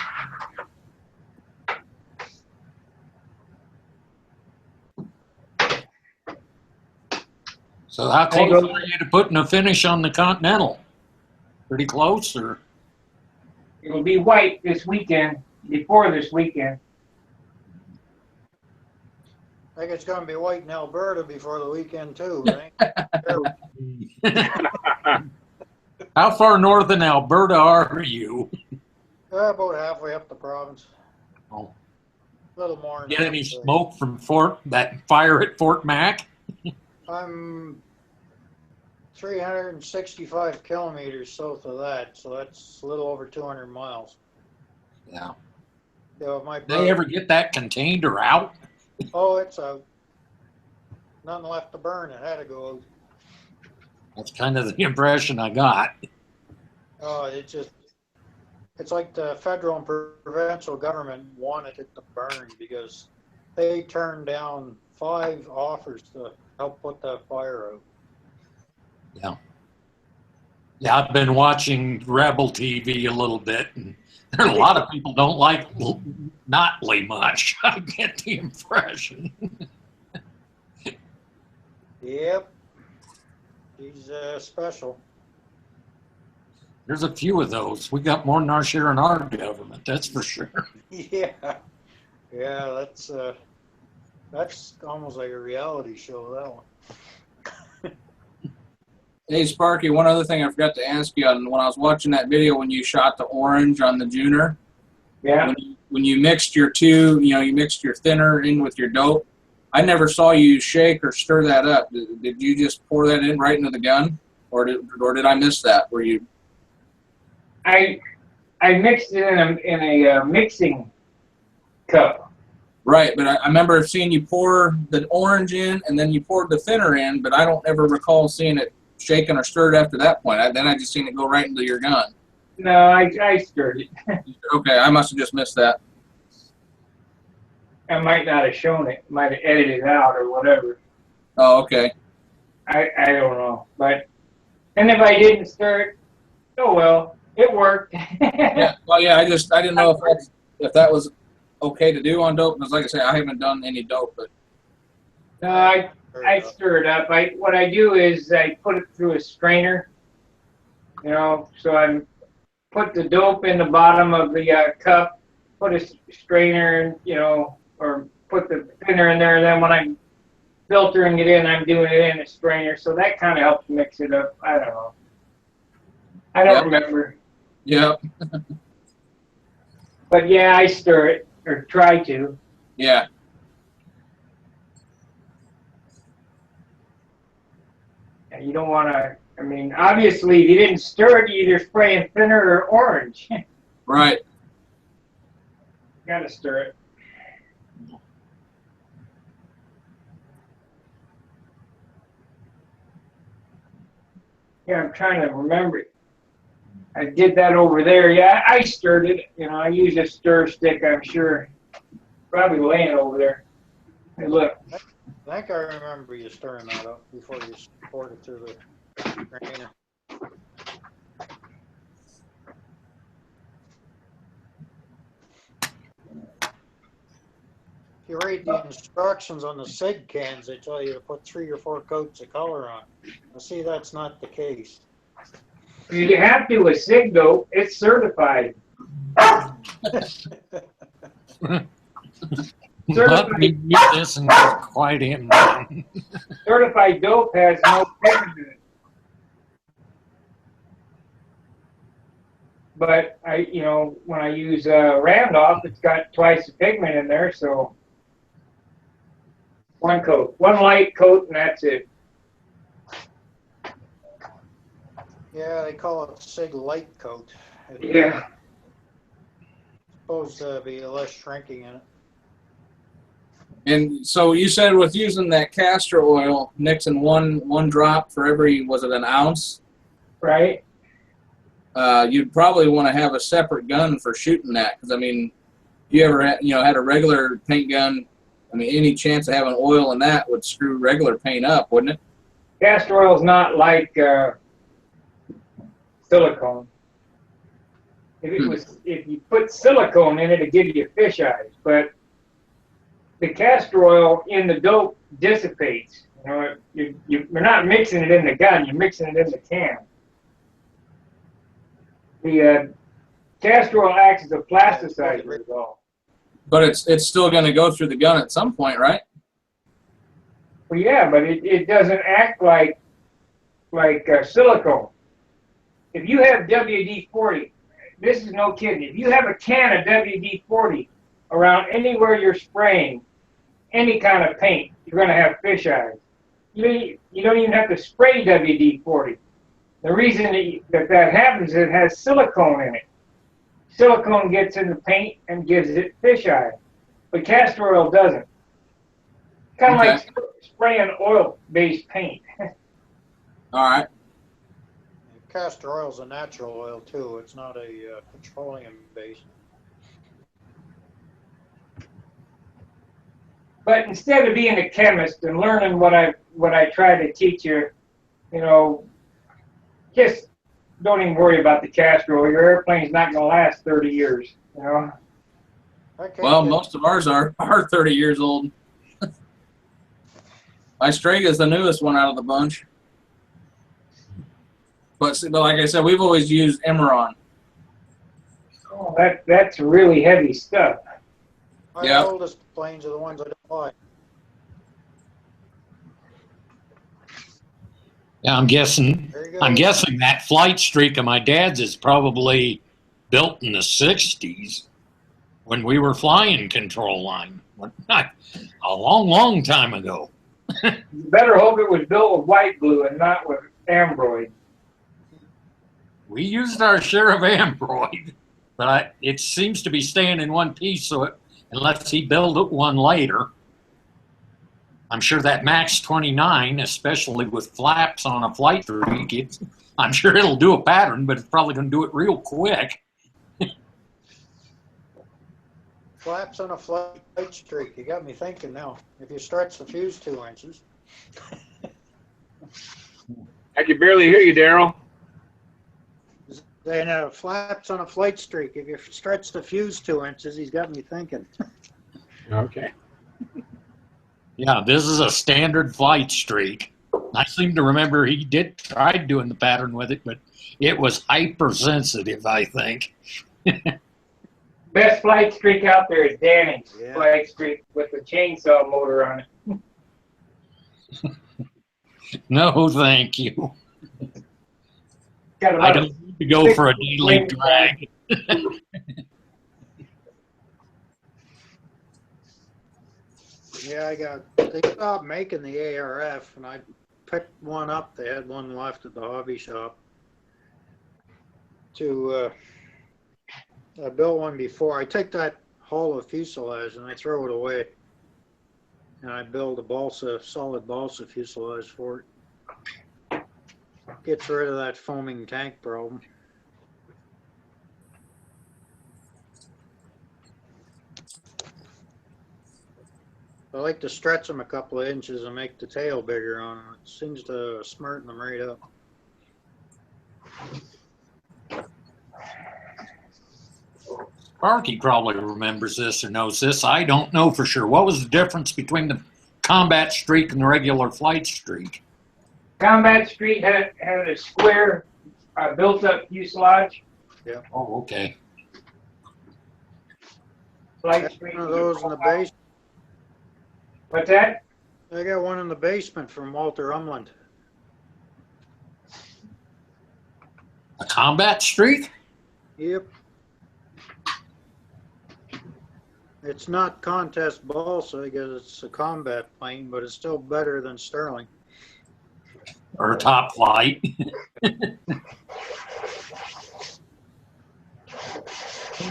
So how close are you to putting a finish on the Continental? Pretty close, or? It'll be white this weekend, before this weekend. I think it's gonna be white in Alberta before the weekend too, right? How far north in Alberta are you? About halfway up the province. Oh. A little more. Get than any that, smoke from that fire at Fort Mac? I'm 365 kilometers south of that, so that's a little over 200 miles. Yeah. Yeah, my Did they ever get that contained or out? Oh, it's out. Nothing left to burn. It had to go out. That's kind of the impression I got. Oh, it's like the federal and provincial government wanted it to burn because they turned down 5 offers to help put that fire out. Yeah. Yeah, I've been watching Rebel TV a little bit, and there are a lot of people don't like Notley much. I get the impression. Yep. He's special. There's a few of those. We got more than our share in our government, that's for sure. Yeah. Yeah, that's almost like a reality show, that one. Hey, Sparky, one other thing I forgot to ask you on when I was watching that video when you shot the orange on the Juner. Yeah. When you mixed your you mixed your thinner in with your dope, I never saw you shake or stir that up. Did you just pour that in right into the gun? Or did I miss that? Were you? I mixed it in a mixing cup. Right, but I remember seeing you pour the orange in and then you poured the thinner in, but I don't ever recall seeing it shaken or stirred after that point. Then I just seen it go right into your gun. No, I stirred it. Okay, I must have just missed that. I might not have shown it. Might have edited it out or whatever. Oh, okay. I don't know. And if I didn't stir it, oh well, it worked. Yeah. Well, yeah. I didn't know if that was okay to do on dope. Because like I say, I haven't done any dope, but. No, I stir it up. What I do is I put it through a strainer. So I put the dope in the bottom of the cup, put a strainer, or put the thinner in there, and then when I'm filtering it in, I'm doing it in a strainer. So that kind of helps mix it up. I don't know. I don't remember. Yep. But yeah, I stir it, or try to. Yeah. You don't want to, obviously, if you didn't stir it, you're either spraying thinner or orange. Right. Gotta stir it. Yeah, I'm trying to remember. I did that over there. Yeah, I stirred it. I used a stir stick, I'm sure. Probably laying over there. Hey, look. I think I remember you stirring that up before you poured it through the strainer. If you read the instructions on the SIG cans, they tell you to put 3 or 4 coats of color on. I see that's not the case. You have to with SIG dope. It's certified. Let me get this and get quiet him down. Certified dope has no pigment in it. But when I use Randolph, it's got twice the pigment in there, so 1 coat, 1 light coat, and that's it. Yeah, they call it SIG light coat. Yeah. It's supposed to be less shrinking in it. And so you said with using that castor oil, mixing one drop for every, was it an ounce? Right. You'd probably want to have a separate gun for shooting that, because you ever had a regular paint gun, any chance of having oil in that would screw regular paint up, wouldn't it? Castor oil is not like silicone. If you put silicone in it, it'd give you fish eyes, but the castor oil in the dope dissipates. You're not mixing it in the gun, you're mixing it in the can. Castor oil acts as a plasticizer, though. But it's still going to go through the gun at some point, right? Well, yeah, but it doesn't act like silicone. If you have WD-40, this is no kidding. If you have a can of WD-40 around anywhere you're spraying any kind of paint, you're going to have fish eyes. You don't even have to spray WD-40. The reason that happens is it has silicone in it. Silicone gets in the paint and gives it fish eye, but castor oil doesn't. Kind of like spraying oil-based paint. All right. Castor oil is a natural oil too. It's not a petroleum based. But instead of being a chemist and learning what I try to teach you, just don't even worry about the castor oil. Your airplane's not going to last 30 years, Okay, well, good. most of ours are 30 years old. My Strega is the newest one out of the bunch. But like I said, we've always used Emeron. Oh, that's really heavy stuff. My oldest planes are the ones I don't like. Yeah, I'm guessing that flight streak of my dad's is probably built in the 60s when we were flying control line. A long, long time ago. You better hope it was built with white glue and not with ambroid. We used our share of ambroid, but it seems to be staying in one piece, so unless he built one later. I'm sure that Max 29, especially with flaps on a flight streak, I'm sure it'll do a pattern, but it's probably going to do it real quick. Flaps on a flight streak. You got me thinking now. If you stretch the fuse 2 inches. I can barely hear you, Daryl. Then flaps on a flight streak. If you stretch the fuse 2 inches, he's got me thinking. Okay. Yeah, this is a standard flight streak. I seem to remember he tried doing the pattern with it, but it was hypersensitive, I think. Best flight streak out there is Danny's Yeah. flight streak with the chainsaw motor on it. No, thank you. Got I about don't need to go for a daily drag. Yeah, they stopped making the ARF, and I picked one up. They had one left at the hobby shop. I built one before. I take that hollow fuselage and I throw it away. And I build a solid balsa fuselage for it. Gets rid of that foaming tank problem. I like to stretch them a couple of inches and make the tail bigger on them. It seems to smarten them right up. Sparky probably remembers this or knows this. I don't know for sure. What was the difference between the combat streak and the regular flight streak? Combat streak had a square built-up fuselage. Yeah. Oh, okay. Flight streak. One of those in the base. What's that? I got one in the basement from Walter Umland. A combat streak? Yep. It's not contest balsa because it's a combat plane, but it's still better than Sterling. Or a top flight?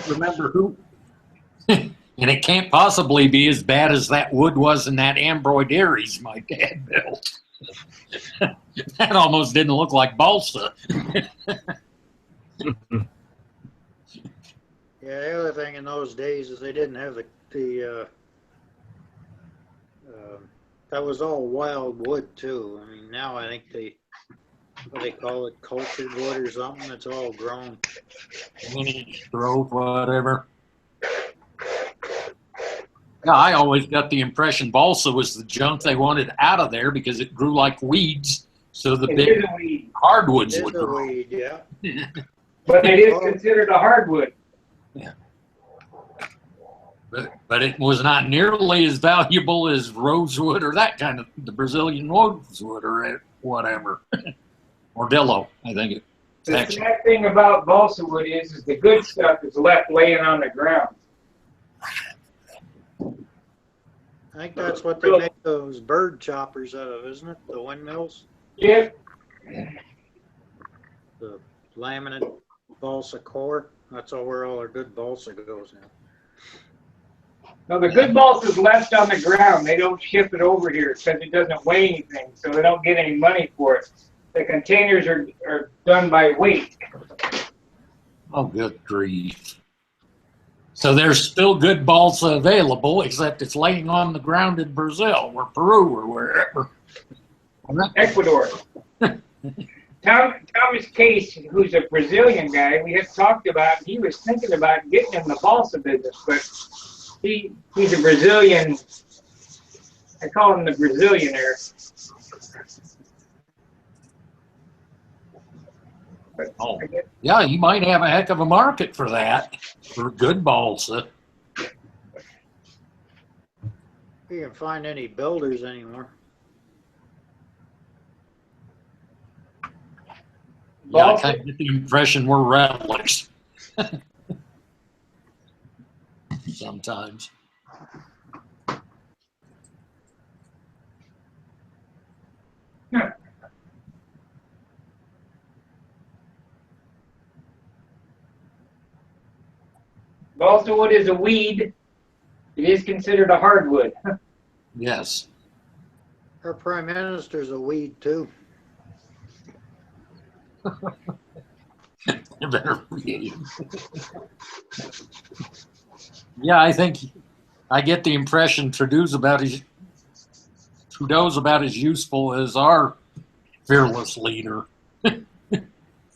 Remember who? And it can't possibly be as bad as that wood was in that Ambroid Aries my dad built. That almost didn't look like balsa. Yeah, the other thing in those days is they didn't have that was all wild wood too. I mean, now I think what they call it, cultured wood or something. It's all grown. Growth, whatever. Yeah, I always got the impression balsa was the junk they wanted out of there because it grew like weeds, so the big hardwoods would grow. Weed, yeah. But it is considered a hardwood. But it was not nearly as valuable as rosewood or that kind of the Brazilian rosewood or whatever. Ordillo, I think it. The Actually, sad thing about balsa wood is the good stuff is left laying on the ground. I think that's what they make those bird choppers out of, isn't it? The windmills, Yep. the laminate balsa core. That's where all our good balsa goes now. No, the good balsa is left on the ground. They don't ship it over here because it doesn't weigh anything, so they don't get any money for it. The containers are done by weight. oh, good grief. So there's still good balsa available, except it's laying on the ground in Brazil or Peru or wherever. Ecuador. Thomas Case, who's a Brazilian guy, we had talked about, he was thinking about getting in the balsa business, but he's a Brazilian, I call him the Brazilianaire. But Oh, I guess, yeah, you might have a heck of a market for that, for good balsa. You can't find any builders anymore. Yeah, I balsa, kind of get the impression we're rattlers sometimes. balsa wood is a weed. It is considered a hardwood. Yes. Our prime minister's a weed too. You better read. Yeah, I think I get the impression Trudeau's about as useful as our fearless leader.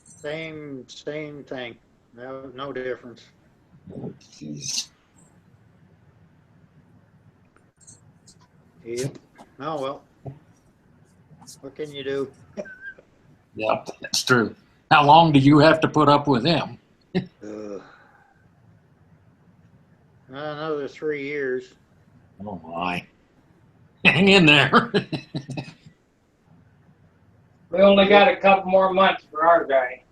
Same thing. No difference. Jeez. Yep. Oh well. What can you do? Yep, that's true. How long do you have to put up with him? Another 3 years. Oh my. Hang in there. We only got a couple more months for our guy.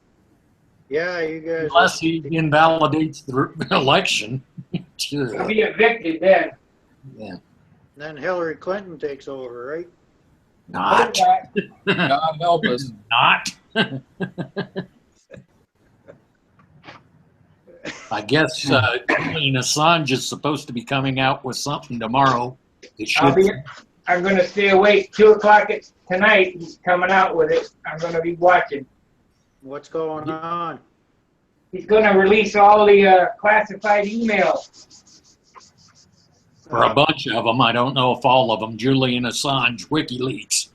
Yeah, you guys. Unless he invalidates the election. He'll be evicted then. Yeah. Then Hillary Clinton takes over, right? Not. God help us. Not. I guess Julian Assange is supposed to be coming out with something tomorrow. It should. I'm going to stay awake 2 o'clock tonight. He's coming out with it. I'm going to be watching. What's going on? He's going to release all the classified emails. For a bunch of them, I don't know if all of them. Julian Assange, WikiLeaks.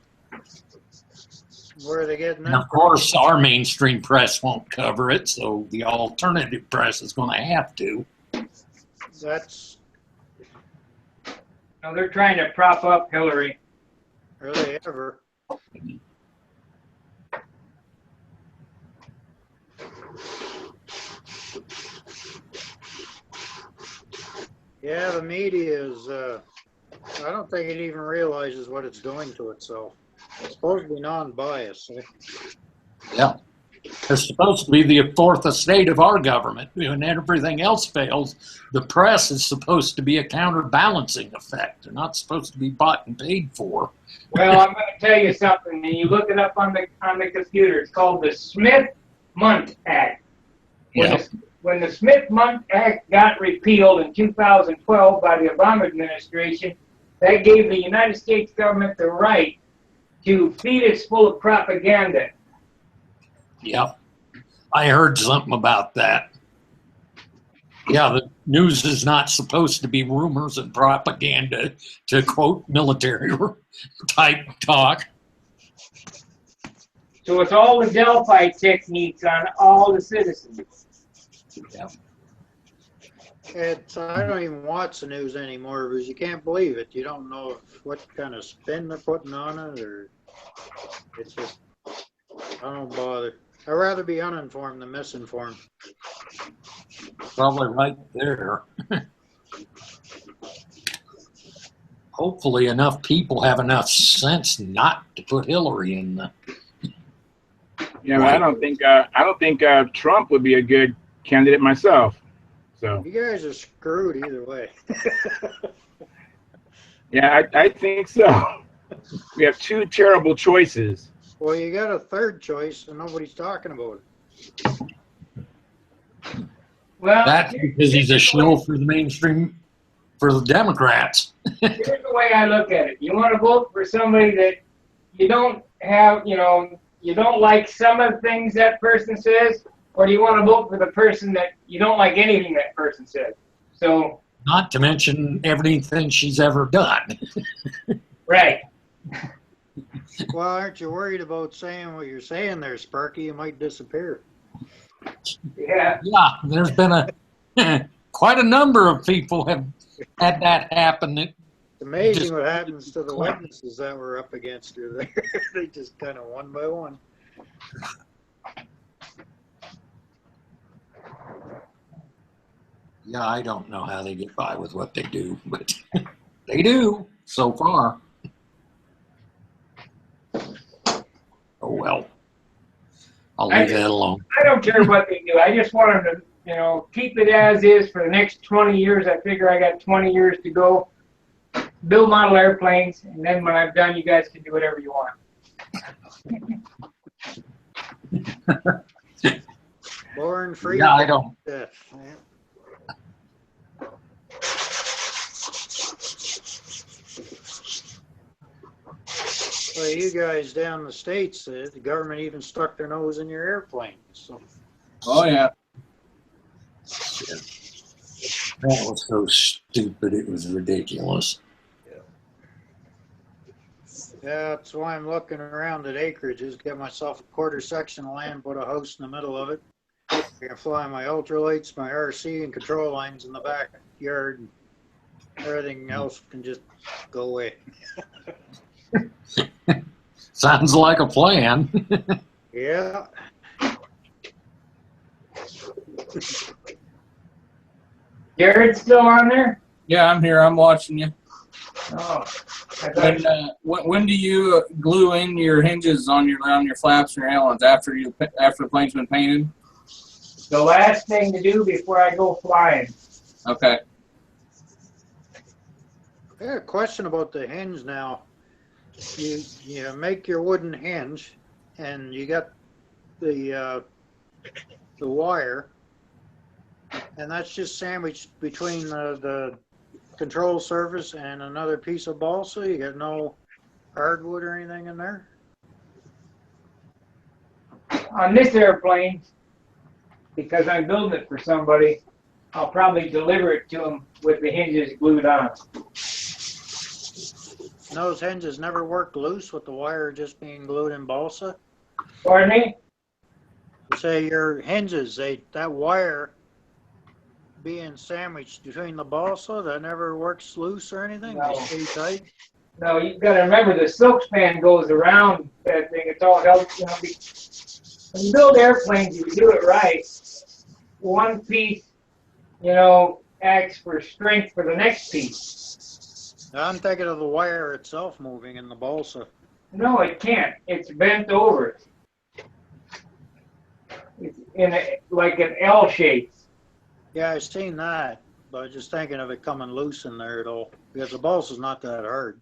Where are they getting And that? of course, our mainstream press won't cover it, so the alternative press is going to have to. That's. No, they're trying to prop up Hillary. Are they ever? Yeah, the media is, I don't think it even realizes what it's doing to itself. It's supposed to be non-biased. Eh? Yeah. They're supposed to be the fourth estate of our government. When everything else fails, the press is supposed to be a counterbalancing effect. They're not supposed to be bought and paid for. Well, I'm going to tell you something, and you look it up on the computer. It's called the Smith-Mundt Act. When the Smith-Mundt Act got repealed in 2012 by the Obama administration, that gave the United States government the right to feed us full of propaganda. Yep. I heard something about that. Yeah, the news is not supposed to be rumors and propaganda, to quote military type talk. So it's all the Delphi techniques on all the citizens. Yeah. I don't even watch the news anymore because you can't believe it. You don't know what kind of spin they're putting on it, or it's just, I don't bother. I'd rather be uninformed than misinformed. Probably right there. Hopefully enough people have enough sense not to put Hillary in the. Yeah, but I don't think Trump would be a good candidate myself. So You guys are screwed either way. yeah, I think so. We have two terrible choices. Well, you got a third choice and nobody's talking about it. Well, That's because he's a shill for the mainstream, for the Democrats. here's the way I look at it. You want to vote for somebody that you don't have, you don't like some of the things that person says, or do you want to vote for the person that you don't like anything that person says? So, Not to mention everything she's ever done. right. Well, aren't you worried about saying what you're saying there, Sparky? You might disappear. Yeah. Yeah, there's been quite a number of people have had that happen. It's amazing what happens to the witnesses that were up against her there. They just kind of one by one. Yeah, I don't know how they get by with what they do, but they do so far. Oh well, I'll leave that alone. I don't care what they do. I just want them to, keep it as is for the next 20 years. I figure I got 20 years to go. Build model airplanes, and then when I'm done, you guys can do whatever you want. Born free. Yeah, I don't. Death. Well, you guys down in the States, the government even stuck their nose in your airplane. So. Oh yeah. That was so stupid. It was ridiculous. Yeah, that's why I'm looking around at acreages, get myself a quarter section of land, put a house in the middle of it. I can fly my ultralights, my RC, and control lines in the backyard. Everything else can just go away. Sounds like a plan. Yeah. Jared's still on there? Yeah, I'm here. I'm watching you. Oh, I thought, When do you glue in your hinges on your flaps and your ailerons after the plane's been painted? the last thing to do before I go flying. Okay. I got a question about the hinge now. You make your wooden hinge, and you got the wire, and that's just sandwiched between the control surface and another piece of balsa. You got no hardwood or anything in there? On this airplane, because I'm building it for somebody, I'll probably deliver it to them with the hinges glued on. And those hinges never work loose with the wire just being glued in balsa? Pardon me? Say your hinges, that wire being sandwiched between the balsa, that never works loose or anything? No. They stay tight? No, you've got to remember the silk span goes around that thing. It's all held, when you build airplanes, if you do it right, one piece, acts for strength for the next piece. I'm thinking of the wire itself moving in the balsa. No, it can't. It's bent over. It's in like an L shape. Yeah, I've seen that, but I was just thinking of it coming loose in there at all, because the balsa's not that hard.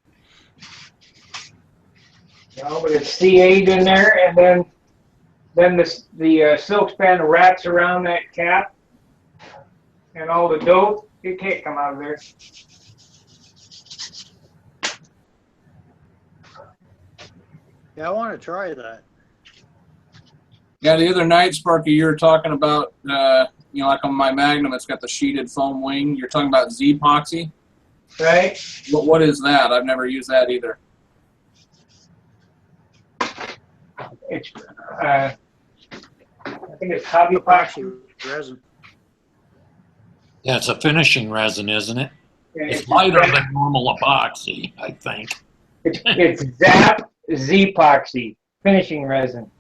But it's C8 in there, and then the silk span wraps around that cap, and all the dope, it can't come out of there. Yeah, I want to try that. Yeah, the other night, Sparky, you were talking about, like on my Magnum, it's got the sheeted foam wing. You're talking about Z-epoxy? Right? What is that? I've never used that either. It's, I think it's hobby epoxy. Resin. Yeah, it's a finishing resin, isn't it? It's It's lighter than normal epoxy, I think. It's Zap Z-epoxy finishing resin.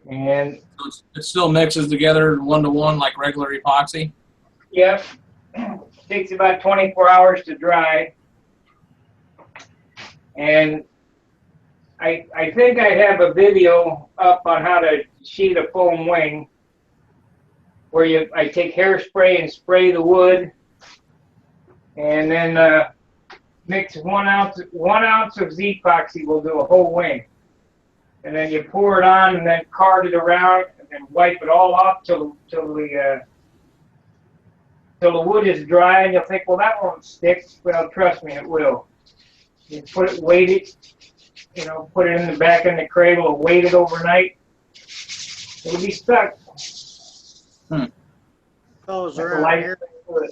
And So it still mixes together 1-to-1 like regular epoxy? yep, takes about 24 hours to dry. And I think I have a video up on how to sheet a foam wing, where I take hairspray and spray the wood, and then mix 1 ounce of Z-epoxy will do a whole wing. And then you pour it on and then card it around and then wipe it all off till the wood is dry, and you'll think, well, that won't stick. Well, trust me, it will. You weight it, put it in the back in the cradle and wait it overnight. It'll be stuck. Fellows That's a around light here, wood.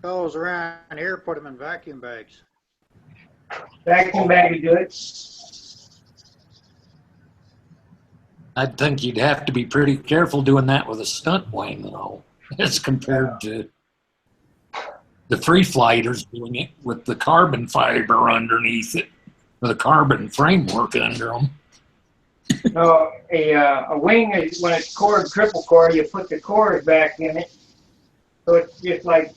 fellows around here put them in vacuum bags. Vacuum bag will do it. I think you'd have to be pretty careful doing that with a stunt wing, though, as compared to the free flighters doing it with the carbon fiber underneath it, with a carbon framework under them. No, a wing is when it's cored triple core, you put the cores back in it, so it's just like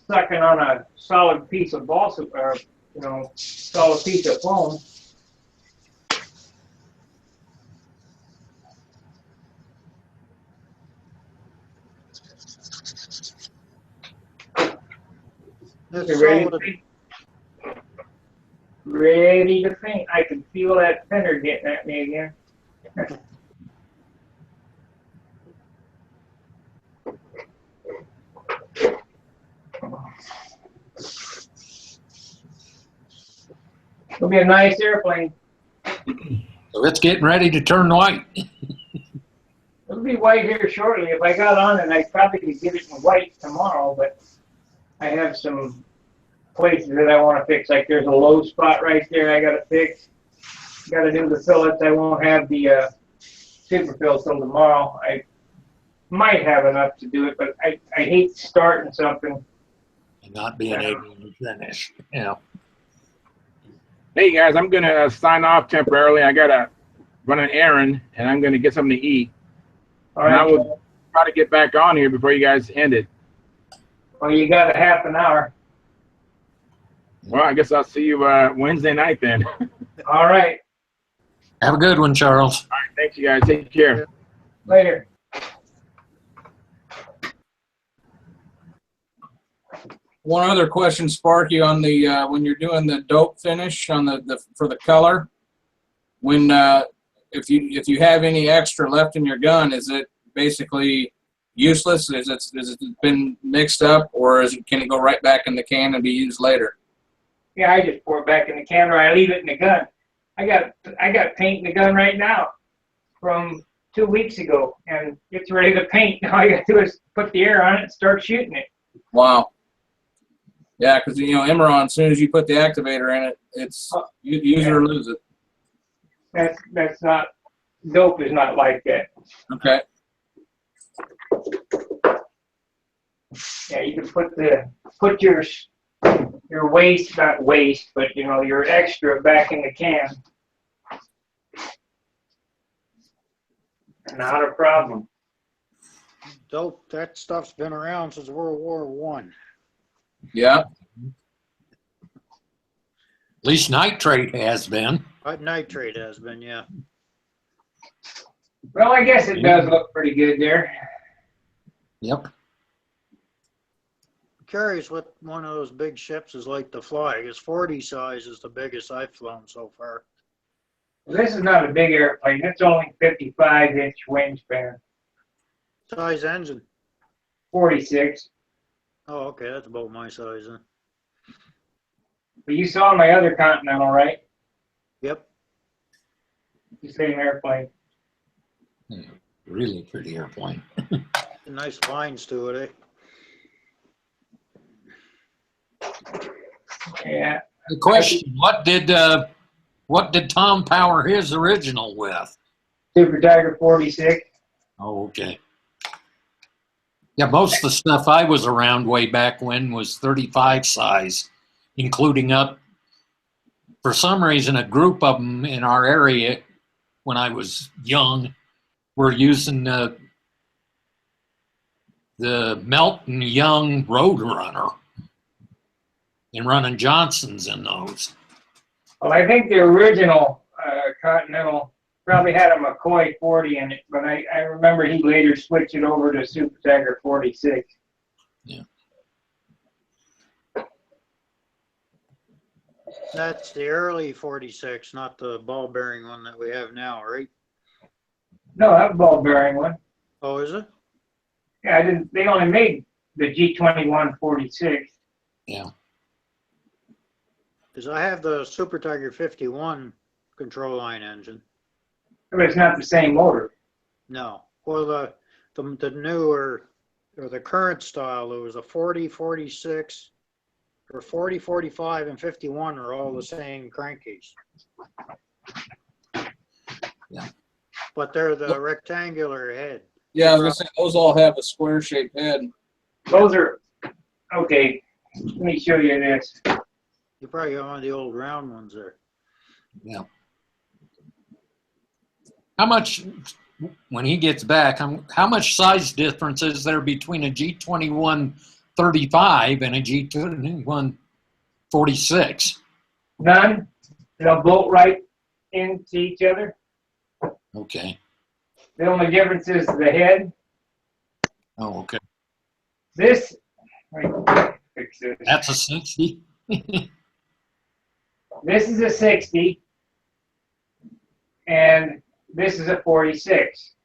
sucking on a solid piece of balsa, or solid piece of foam. That's You're ready to solid. paint. Ready to paint. I can feel that fender getting at me again. It'll be a nice airplane. So it's getting ready to turn white. It'll be white here shortly. If I got on it, I probably could get it in white tomorrow, but I have some places that I want to fix. Like there's a low spot right there I got to fix. Got to do the fillets. I won't have the super fill till tomorrow. I might have enough to do it, but I hate starting something. And not being able to finish. Hey guys, I'm gonna sign off temporarily. I gotta run an errand, and I'm gonna get something to eat. All And I right. will try to get back on here before you guys end it. Well, you got a half an hour. Well, I guess I'll see you Wednesday night then. All All right. Have a good one, Charles. right, thanks you guys. Take care. Later. One other question, Sparky, on the when you're doing the dope finish on the for the color, when if you have any extra left in your gun, is it basically useless? Is it been mixed up, or can it go right back in the can and be used later? Yeah, I just pour it back in the can, or I leave it in the gun. I got paint in the gun right now from 2 weeks ago, and it's ready to paint. All you got to do is put the air on it and start shooting it. Wow. Yeah, because Emerald, as soon as you put the activator in it, it's you use it or lose it. That's not, dope is not like that. Okay. Yeah, you can put your waste, not waste, but your extra back in the can. Not a problem. Dope, that stuff's been around since World War I. Yeah. At least nitrate has been. Nitrate has been, yeah. Well, I guess it does look pretty good there. Yep. Curious what one of those big ships is like to fly. His 40 size is the biggest I've flown so far. This is not a big airplane. It's only 55-inch wingspan. Size engine. 46. Oh, okay, that's about my size then. But you saw my other Continental, right? Yep. The same airplane. Really pretty airplane. Nice lines to it, eh? Yeah. The question: what did Tom power his original with? Super Tiger 46. Oh, okay. Yeah, most of the stuff I was around way back when was 35 size, including up, for some reason, a group of them in our area when I was young, were using the Melton Young Roadrunner and running Johnsons in those. Well, I think the original Continental probably had a McCoy 40 in it, but I remember he later switched it over to Super Tiger 46. Yeah. That's the early 46, not the ball bearing one that we have now, right? No, that ball bearing one. Oh, is it? Yeah, I didn't. They only made the G21 46. Yeah. Because I have the Super Tiger 51 control line engine. But it's not the same motor. No. Well, the newer, or the current style, there was a 40, 46, or 40, 45, and 51 are all the same crankcase. Yeah. But they're the rectangular head. Yeah, I was gonna say those all have a square shaped head. Those are, okay, let me show you this. You probably got one of the old round ones there. Yeah. How much, when he gets back, how much size difference is there between a G21 35 and a G21 46? None. They'll bolt right into each other. Okay. The only difference is the head. Oh, okay. This, wait, fix this. That's a 60. This is a 60, and this is a 46.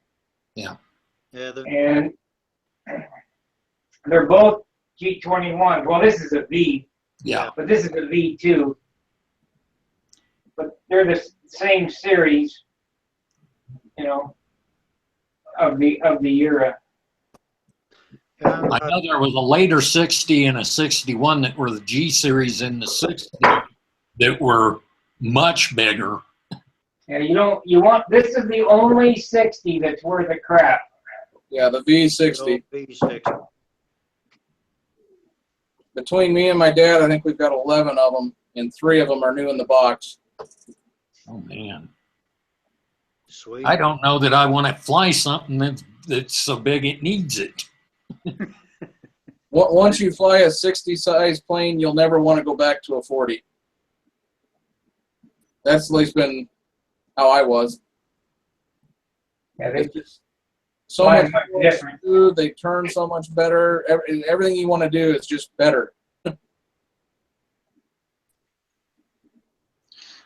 Yeah. And they're both G21. Well, this is a V, Yeah. but this is a V2. But they're the same series, you know, of the era. I know there was a later 60 and a 61 that were the G series in the 60 that were much bigger. Yeah, you want, this is the only 60 that's worth a crap. Yeah, the V60. V6. Between me and my dad, I think we've got 11 of them, and 3 of them are new in the box. Oh, man. Sweet. I don't know that I want to fly something that's so big it needs it. Once you fly a 60 size plane, you'll never want to go back to a 40. That's at least been how I was. Yeah, they just So fly much much more different. smooth, they turn so much better. Everything you want to do is just better.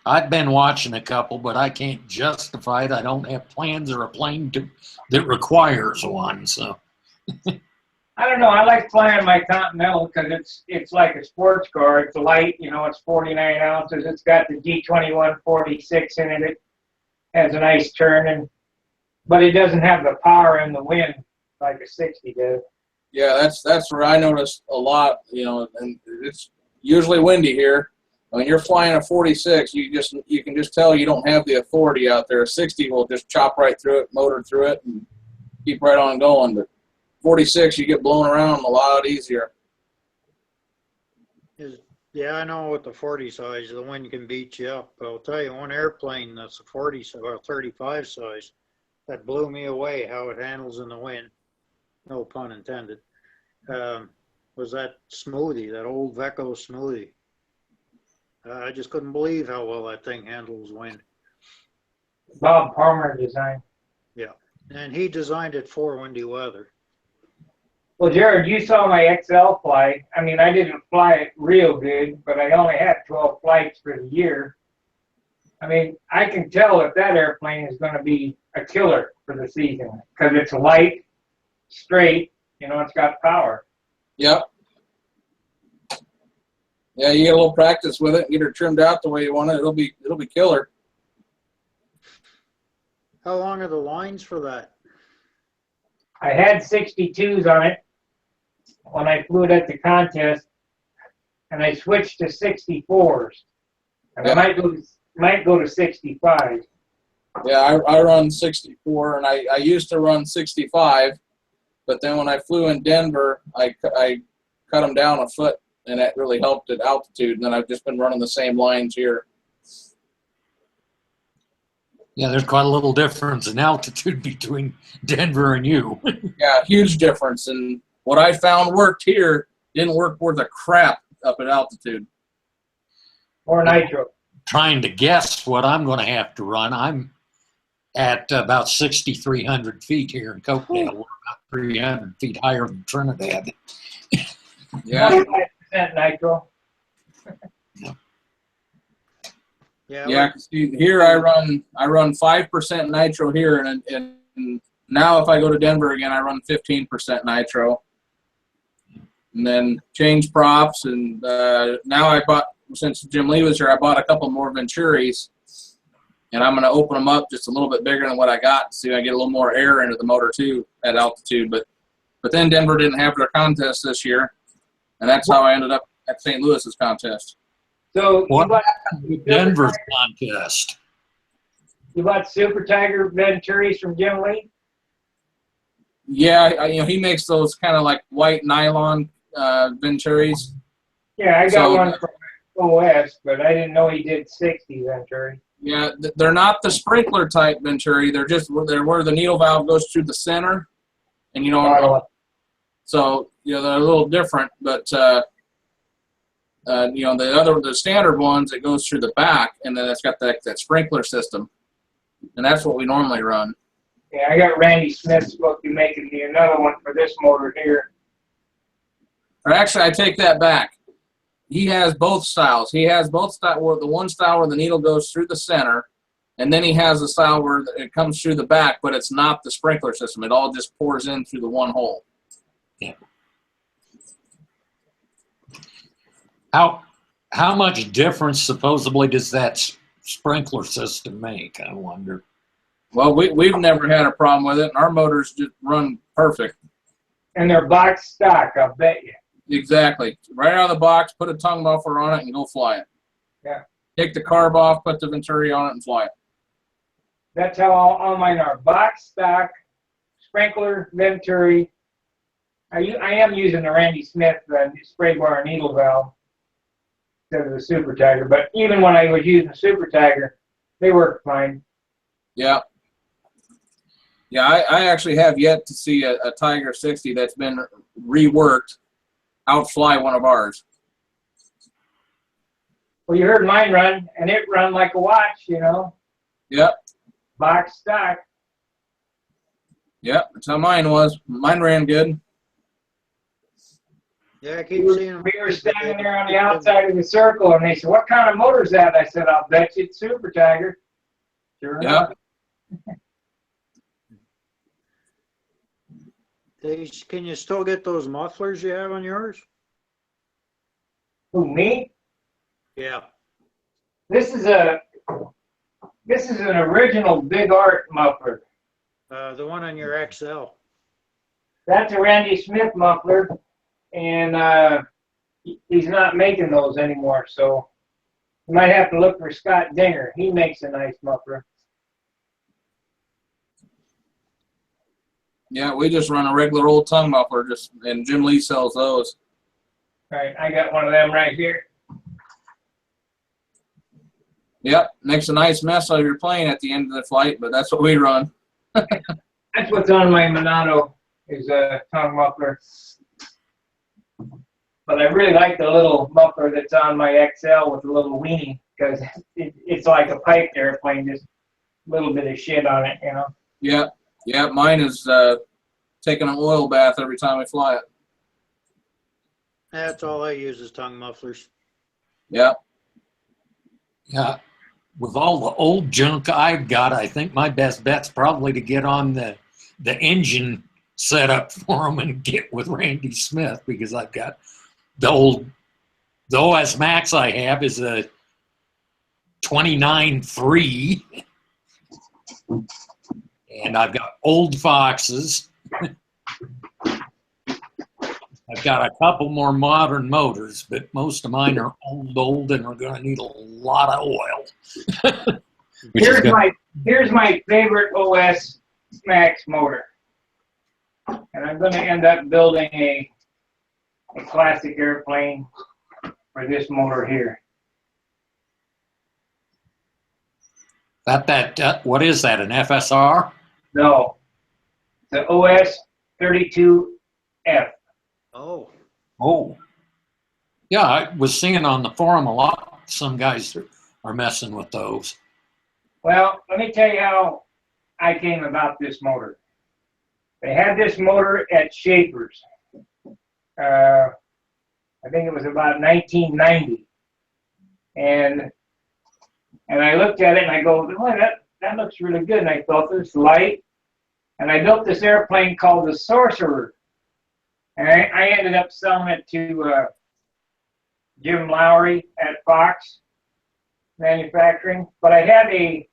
I've been watching a couple, but I can't justify it. I don't have plans or a plane that requires one. So I don't know. I like flying my Continental because it's like a sports car. It's light, you know. It's 49 ounces. It's got the G21 46 in it. It has a nice turn, but it doesn't have the power in the wind like a 60 does. Yeah, that's where I noticed a lot. You know, and it's usually windy here. When you're flying a 46, you can just tell you don't have the authority out there. A 60 will just chop right through it, motor through it, and keep right on going. But 46, you get blown around a lot easier. Yeah, I know with the 40 size, the wind can beat you up. But I'll tell you, one airplane that's a 40 or 35 size, that blew me away how it handles in the wind. No pun intended. Was that smoothie, that old Veco smoothie. I just couldn't believe how well that thing handles wind. Bob Palmer design. Yeah, and he designed it for windy weather. Well, Jared, you saw my XL fly. I mean, I didn't fly it real good, but I only had 12 flights for the year. I mean, I can tell if that airplane is going to be a killer for the season because it's light, straight, you know, it's got power. Yep. Yeah, you get a little practice with it, get her trimmed out the way you want it. It'll be killer. How long are the lines for that? I had 62s on it when I flew it at the contest, and I switched to 64s. And I might go to 65. Yeah, I run 64, and I used to run 65, but then when I flew in Denver, I cut them down a foot, and that really helped at altitude. And then I've just been running the same lines here. Yeah, there's quite a little difference in altitude between Denver and you. Yeah, huge difference. And what I found worked here didn't work worth a crap up at altitude. More nitro. Trying to guess what I'm going to have to run. I'm at about 6,300 feet here in Cokedale. We're about 300 feet higher than Trinidad. Yeah. 25% nitro. Yeah. Yeah, 'cause here I run 5% nitro here, and now if I go to Denver again, I run 15% nitro, and then change props. And now I bought, since Jim Lee was here, I bought a couple more Venturis, and I'm going to open them up just a little bit bigger than what I got to see if I get a little more air into the motor too at altitude. But then Denver didn't have their contest this year, and that's how I ended up at St. Louis's contest. So What happened with Denver's contest? you bought Super Tiger Venturis from Jim Lee? Yeah, he makes those kind of like white nylon Venturis. Yeah, I got So- one from OS, but I didn't know he did 60 Venturi. Yeah, they're not the sprinkler type Venturi. They're just where the needle valve goes through the center, and so they're a little different. But the standard ones, it goes through the back, and then it's got that sprinkler system, and that's what we normally run. Yeah, I got Randy Smith supposed to be making me another one for this motor here. Or actually, I take that back. He has both styles. He has both styles, where the one style where the needle goes through the center, and then he has a style where it comes through the back, but it's not the sprinkler system. It all just pours in through the one hole. Yeah. How much difference supposedly does that sprinkler system make, I wonder? Well, we've never had a problem with it, and our motors just run perfect. And they're box stock, I'll bet you. Exactly. Right out of the box, put a tongue muffler on it, and go fly it. Yeah. Take the carb off, put the Venturi on it, and fly it. That's how all mine are. Box stock, sprinkler, Venturi. I am using the Randy Smith spray bar needle valve instead of the Super Tiger, but even when I was using the Super Tiger, they work fine. Yeah. Yeah, I actually have yet to see a Tiger 60 that's been reworked outfly one of ours. Well, you heard mine run, and it run like a watch, Yep. Box stock. Yep, that's how mine was. Mine ran good. Yeah, I We keep were, seeing them. we were standing there on the outside of the circle, and they said, "What kind of motor is that?" I said, "I'll bet you it's Super Tiger." Sure enough. Can you still get those mufflers you have on yours? Who, me? Yeah. This is an original Big Art muffler. The one on your XL. That's a Randy Smith muffler, and he's not making those anymore, so you might have to look for Scott Dinger. He makes a nice muffler. Yeah, we just run a regular old tongue muffler, and Jim Lee sells those. All right, I got one of them right here. Yep, makes a nice mess of your plane at the end of the flight, but that's what we run. That's what's on my Monado, is a tongue muffler. But I really like the little muffler that's on my XL with the little weenie, because it's like a piped airplane, just a little bit of shit on it, Yep, yep, mine is taking an oil bath every time we fly it. That's all I use is tongue mufflers. Yep. Yeah. With all the old junk I've got, I think my best bet's probably to get on the engine setup for them and get with Randy Smith, because I've got the OS Max I have is a 29.3, and I've got old Foxes. I've got a couple more modern motors, but most of mine are old, and are going to need a lot of oil. Here's my favorite OS Max motor, and I'm going to end up building a classic airplane for this motor here. What is that, an FSR? No, the OS 32F. Oh, Oh. Yeah, I was seeing on the forum a lot. Some guys are messing with those. Well, let me tell you how I came about this motor. They had this motor at Schaefer's. I think it was about 1990. And I looked at it and I go, boy, that looks really good. And I felt this light. And I built this airplane called the Sorcerer. And I ended up selling it to Jim Lowry at Fox Manufacturing. But I had a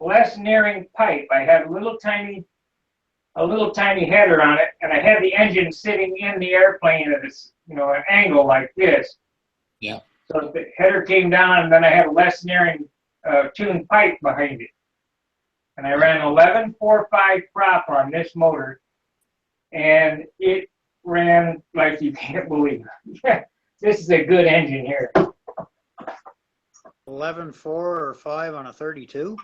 less nearing pipe. I had a little tiny header on it, and I had the engine sitting in the airplane at an angle like this. Yeah. So the header came down, and then I had a less nearing tuned pipe behind it. And I ran 11.45 prop on this motor, and it ran like you can't believe. This is a good engine here. 11.4 or 5 on a 32?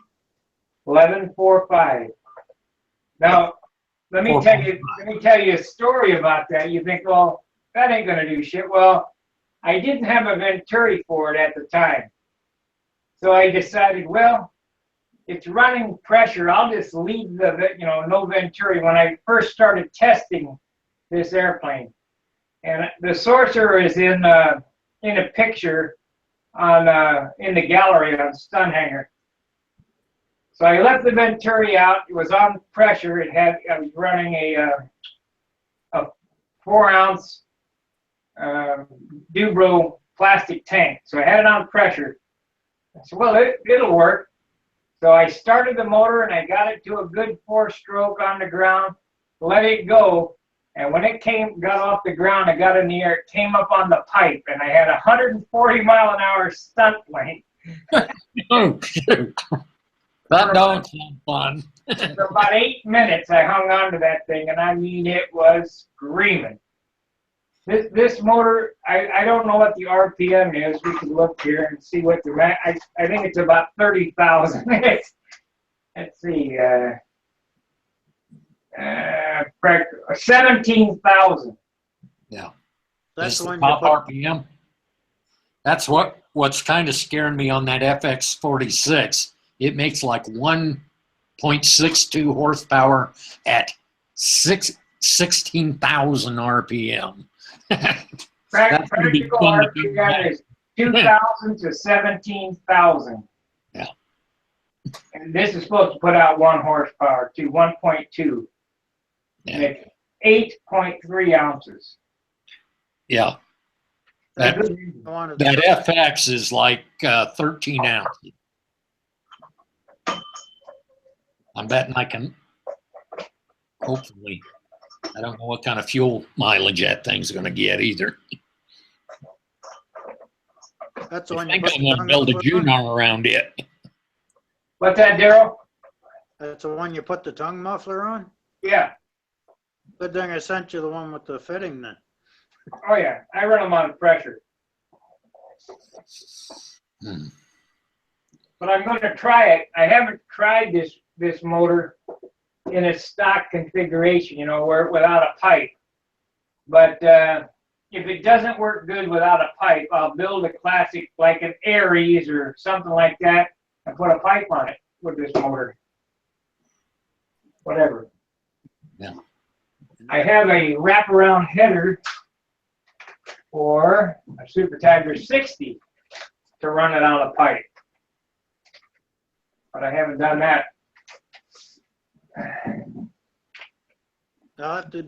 11.45. Now, let me tell you a story about that. You think, well, that ain't gonna do shit. Well, I didn't have a Venturi for it at the time. So I decided, well, it's running pressure. I'll just leave no Venturi when I first started testing this airplane. And the Sorcerer is in a picture on in the gallery on Stunt Hangar. So I left the Venturi out. It was on pressure. I was running a 4-ounce Dubro plastic tank. So I had it on pressure. I said, well, it'll work. So I started the motor and I got it to a good 4-stroke on the ground, let it go. And when it got off the ground, I got in the air, it came up on the pipe, and I had a 140-mile-an-hour stunt plane. Oh, shoot. That don't sound fun. For about 8 minutes, I hung on to that thing, and I mean, it was screaming. This motor, I don't know what the RPM is. We can look here and see what I think it's about 30,000. Let's see. 17,000. Yeah. That's the the one top you put, RPM. That's what's kind of scaring me on that FX46. It makes like 1.62 horsepower at 16,000 RPM. Practical RPM is 2,000 to 17,000. Yeah. And this is supposed to put out 1 horsepower to 1.2. Yeah. 8.3 ounces. Yeah. That FX is like 13 ounces. I'm betting I can, hopefully, I don't know what kind of fuel mileage that thing's going to get either. that's the I one think you put I'm the going to tongue build a muffler on? Junar around it. What's that, Daryl? That's the one you put the tongue muffler on? Yeah. Good thing I sent you the one with the fitting then. Oh, yeah. I run them on pressure. But I'm going to try it. I haven't tried this motor in its stock configuration, without a pipe. But if it doesn't work good without a pipe, I'll build a classic like an Aries or something like that and put a pipe on it with this motor. Whatever. Yeah. I have a wraparound header for a Super Tiger 60 to run it on a pipe. But I haven't done that. I'll have to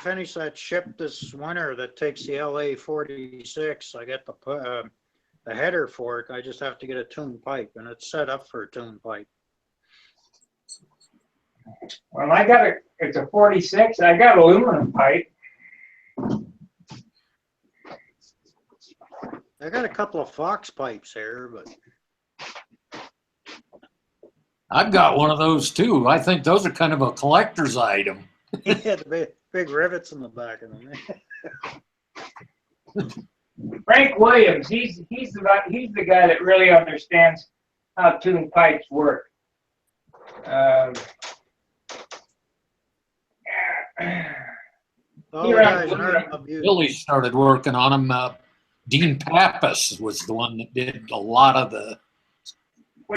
finish that ship this winter that takes the LA-46. I got the header for it. I just have to get a tuned pipe, and it's set up for a tuned pipe. Well, it's a 46. I got aluminum pipe. I got a couple of Fox pipes here, but I've got one of those too. I think those are kind of a collector's item. yeah, the big rivets in the back of them. Frank Williams, he's the guy that really understands how tuned pipes work. Um, All the Here on guys in our Blue- club use Billy started working on them. Dean Pappas was the one that did a lot of the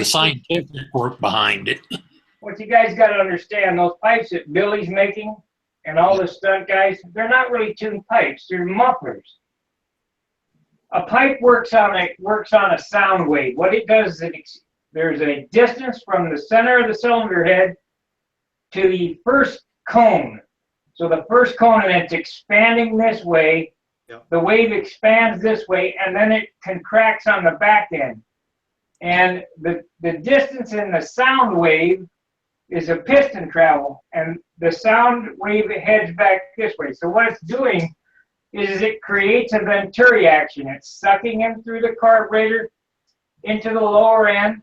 scientific work behind it. what you guys got to understand, those pipes that Billy's making and all the stunt guys, they're not really tuned pipes. They're mufflers. A pipe works on a sound wave. What it does is there's a distance from the center of the cylinder head to the first cone. So the first cone, and it's expanding this way. Yep. The wave expands this way, and then it contracts on the back end. And the distance in the sound wave is a piston travel, and the sound wave heads back this way. So what it's doing is it creates a venturi action. It's sucking in through the carburetor into the lower end,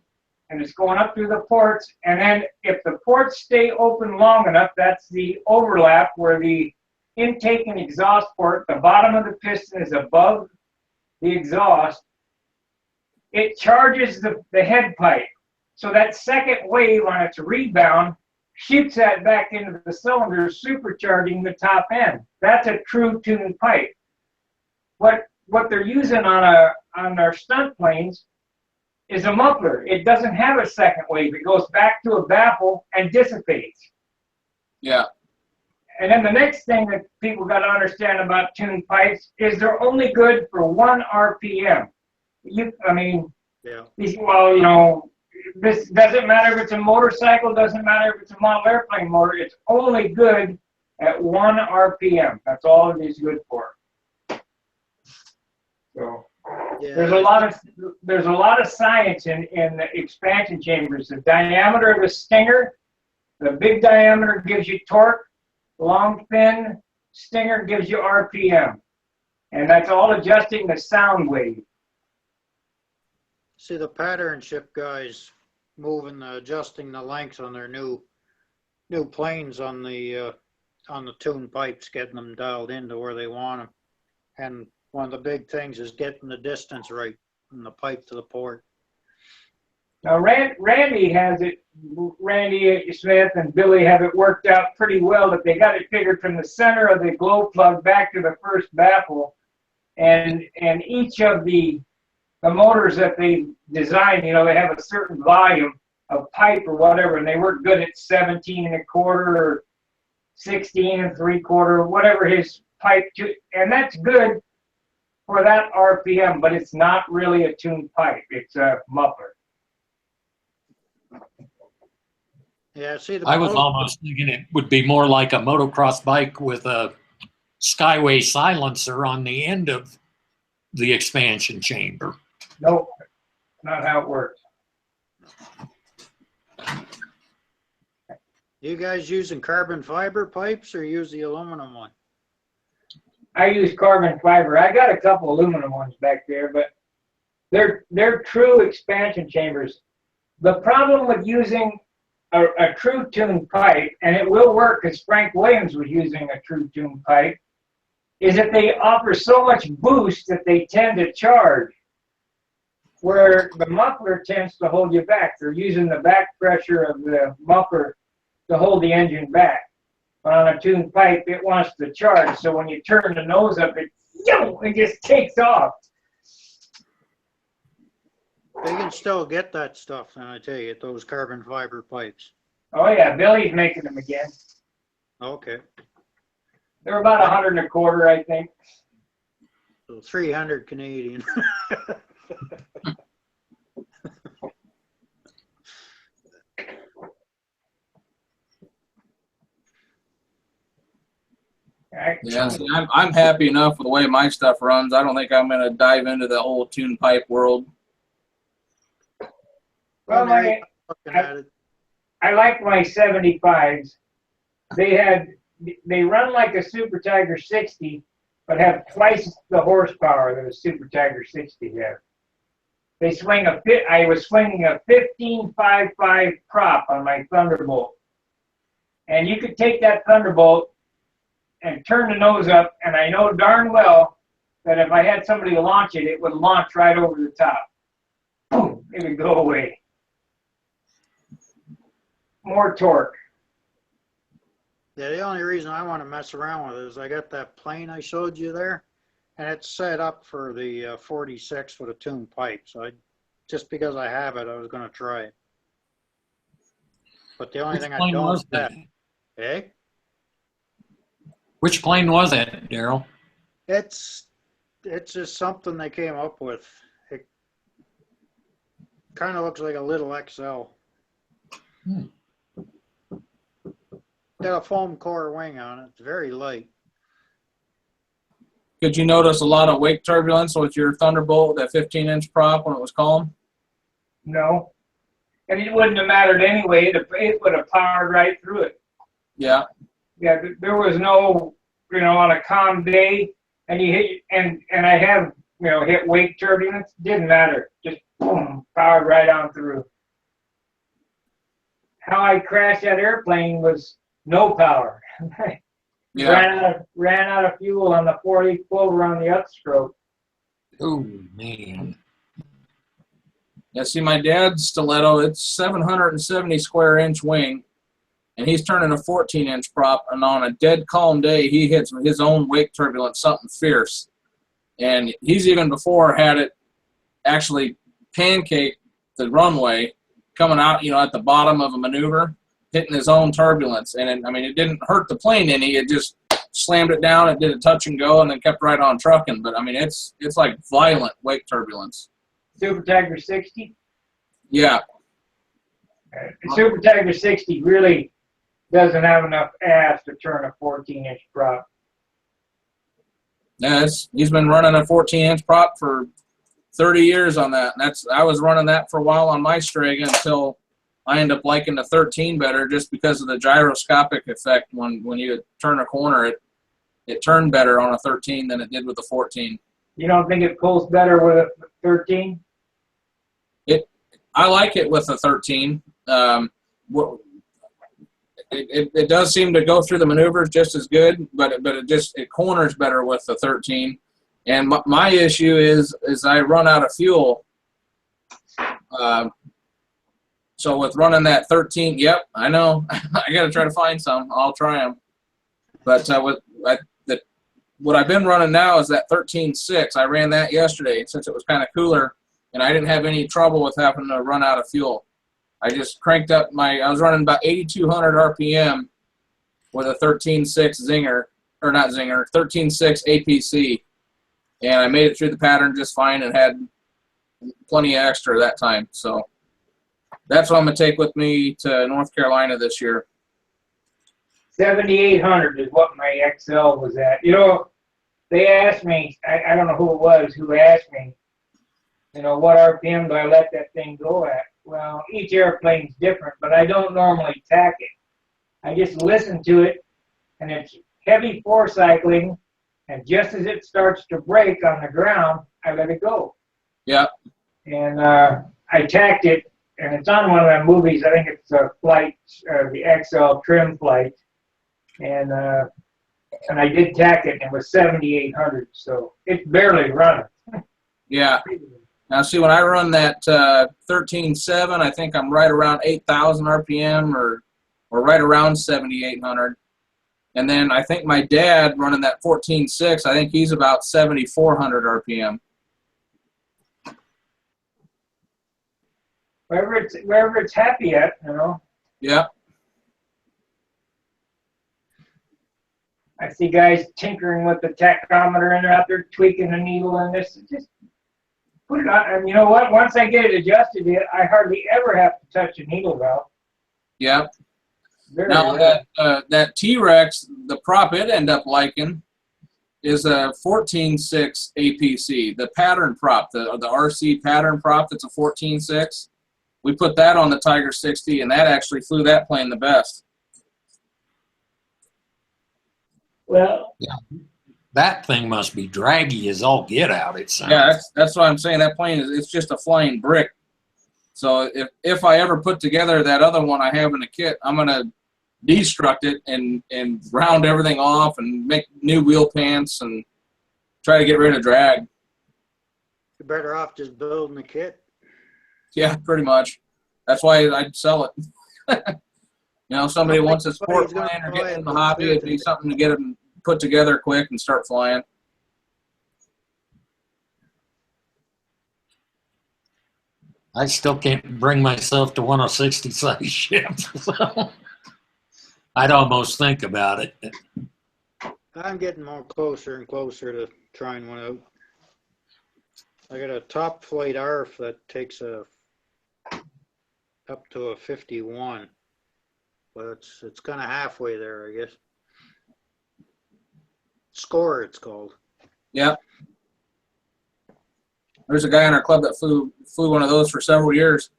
and it's going up through the ports. And then if the ports stay open long enough, that's the overlap where the intake and exhaust port, the bottom of the piston is above the exhaust. It charges the head pipe. So that second wave on its rebound shoots that back into the cylinder, supercharging the top end. That's a true tuned pipe. What they're using on our stunt planes is a muffler. It doesn't have a second wave. It goes back to a baffle and dissipates. Yeah. And then the next thing that people got to understand about tuned pipes is they're only good for 1 RPM. Yeah. Well, you know, this doesn't matter if it's a motorcycle, doesn't matter if it's a model airplane motor. It's only good at 1 RPM. That's all it is good for. So Yeah. there's a lot of science in the expansion chambers. The diameter of the stinger, the big diameter gives you torque. Long, thin stinger gives you RPM. And that's all adjusting the sound wave. See the pattern ship guys moving, adjusting the lengths on their new planes on the tuned pipes, getting them dialed into where they want them. And one of the big things is getting the distance right from the pipe to the port. Now, Randy has it. Randy Smith and Billy have it worked out pretty well that they got it figured from the center of the glow plug back to the first baffle, and each of the motors that they design, you know, they have a certain volume of pipe or whatever, and they work good at 17 1/4 or 16 3/4, whatever his pipe, and that's good for that RPM, but it's not really a tuned pipe. It's a muffler. Yeah, see I was almost thinking it would be more like a motocross bike with a Skyway silencer on the end of the expansion chamber. Nope, not how it works. You guys using carbon fiber pipes or use the aluminum one? I use carbon fiber. I got a couple aluminum ones back there, but they're true expansion chambers. The problem with using a true tuned pipe, and it will work because Frank Williams was using a true tuned pipe, is that they offer so much boost that they tend to charge, where the muffler tends to hold you back. They're using the back pressure of the muffler to hold the engine back. But on a tuned pipe, it wants to charge, so when you turn the nose up, it just takes off. They can still get that stuff, and I tell you, those carbon fiber pipes. Oh yeah, Billy's making them again. Okay, They're about 100 1/4, I think. so 300 Canadian. Yeah, see, I'm happy enough with the way my stuff runs. I don't think I'm going to dive into the whole tune pipe world. Well, Looking at it. I like my 75s. They run like a Super Tiger 60, but have twice the horsepower that a Super Tiger 60 has. I was swinging a 15.55 prop on my Thunderbolt, and you could take that Thunderbolt and turn the nose up, and I know darn well that if I had somebody launch it, it would launch right over the top. Boom, it would go away. more torque. Yeah, the only reason I want to mess around with it is I got that plane I showed you there, and it's set up for the 46 with a tuned pipe. So just because I have it, I was going to try it. But the only Which thing I plane don't was have, that? eh? Which plane was that, Daryl? It's just something they came up with. It kind of looks like a little XL. Got a foam core wing on it. It's very light. Could you notice a lot of wake turbulence with your Thunderbolt, that 15-inch prop when it was calm? No. And it wouldn't have mattered anyway. It would have powered right through it. Yeah. Yeah, there was no, on a calm day, and you hit, and I have, hit wake turbulence, didn't matter. Just boom, powered right on through. How I crashed that airplane was no power. Yeah. Ran out of fuel on the 40 clover on the upstroke. Oh, man. Yeah, see, my dad's stiletto, it's 770 square inch wing, and he's turning a 14-inch prop, and on a dead calm day, he hits his own wake turbulence, something fierce. And he's even before had it actually pancake the runway, coming out, at the bottom of a maneuver, hitting his own turbulence. And it didn't hurt the plane any. It just slammed it down. It did a touch and go, and then kept right on trucking. But it's like violent wake turbulence. Super Tiger 60. Yeah. Super Tiger 60 really doesn't have enough ass to turn a 14-inch prop. Yeah, he's been running a 14-inch prop for 30 years on that. And I was running that for a while on my Strega until I ended up liking the 13 better, just because of the gyroscopic effect. When you turn a corner, it turned better on a 13 than it did with the 14. You don't think it pulls better with a 13? I like it with a 13. It does seem to go through the maneuvers just as good, but it corners better with the 13. And my issue is I run out of fuel. So with running that 13, yep, I know. I got to try to find some. I'll try them. But what I've been running now is that 13.6. I ran that yesterday since it was kind of cooler, and I didn't have any trouble with having to run out of fuel. I just cranked up I was running about 8,200 RPM with a 13.6 Zinger, or not Zinger, 13.6 APC. And I made it through the pattern just fine and had plenty of extra that time. So that's what I'm going to take with me to North Carolina this year. 7,800 is what my XL was at. They asked me, I don't know who it was who asked me, what RPM do I let that thing go at? Well, each airplane's different, but I don't normally tack it. I just listen to it, and it's heavy four-cycling, and just as it starts to break on the ground, I let it go. Yeah. And I tacked it, and it's on one of the movies. I think it's a flight, the XL trim flight, and I did tack it, and it was 7,800, so it's barely running. Yeah. Now, see, when I run that 13.7, I think I'm right around 8,000 RPM or right around 7,800. And then I think my dad running that 14.6, I think he's about 7,400 RPM. Wherever it's happy at, Yeah. I see guys tinkering with the tachometer, and they're out there tweaking the needle and this. Just put it on, and you know what? Once I get it adjusted, I hardly ever have to touch a needle valve. Yeah. Very Now rare. that T-Rex, the prop it end up liking is a 14.6 APC, the pattern prop, the RC pattern prop that's a 14.6. We put that on the Tiger 60, and that actually flew that plane the best. Well, Yeah. That thing must be draggy as all get out, it sounds. Yeah, that's what I'm saying. That plane it's just a flying brick. So if I ever put together that other one I have in the kit, I'm gonna destruct it and round everything off and make new wheel pants and try to get rid of drag. You're better off just building the kit. Yeah, pretty much. That's why I'd sell it. You know, if somebody wants a sport Everybody's gonna plane or fly getting in the it hobby, it'd be Thursday. something to get them put together quick and start flying. I still can't bring myself to 160 size ship, so I'd almost think about it. I'm getting more closer and closer to trying one out. I got a top flight ARF that takes up to a 51, but it's kind of halfway there, I guess. Score, it's called. Yeah. There's a guy in our club that flew one of those for several years.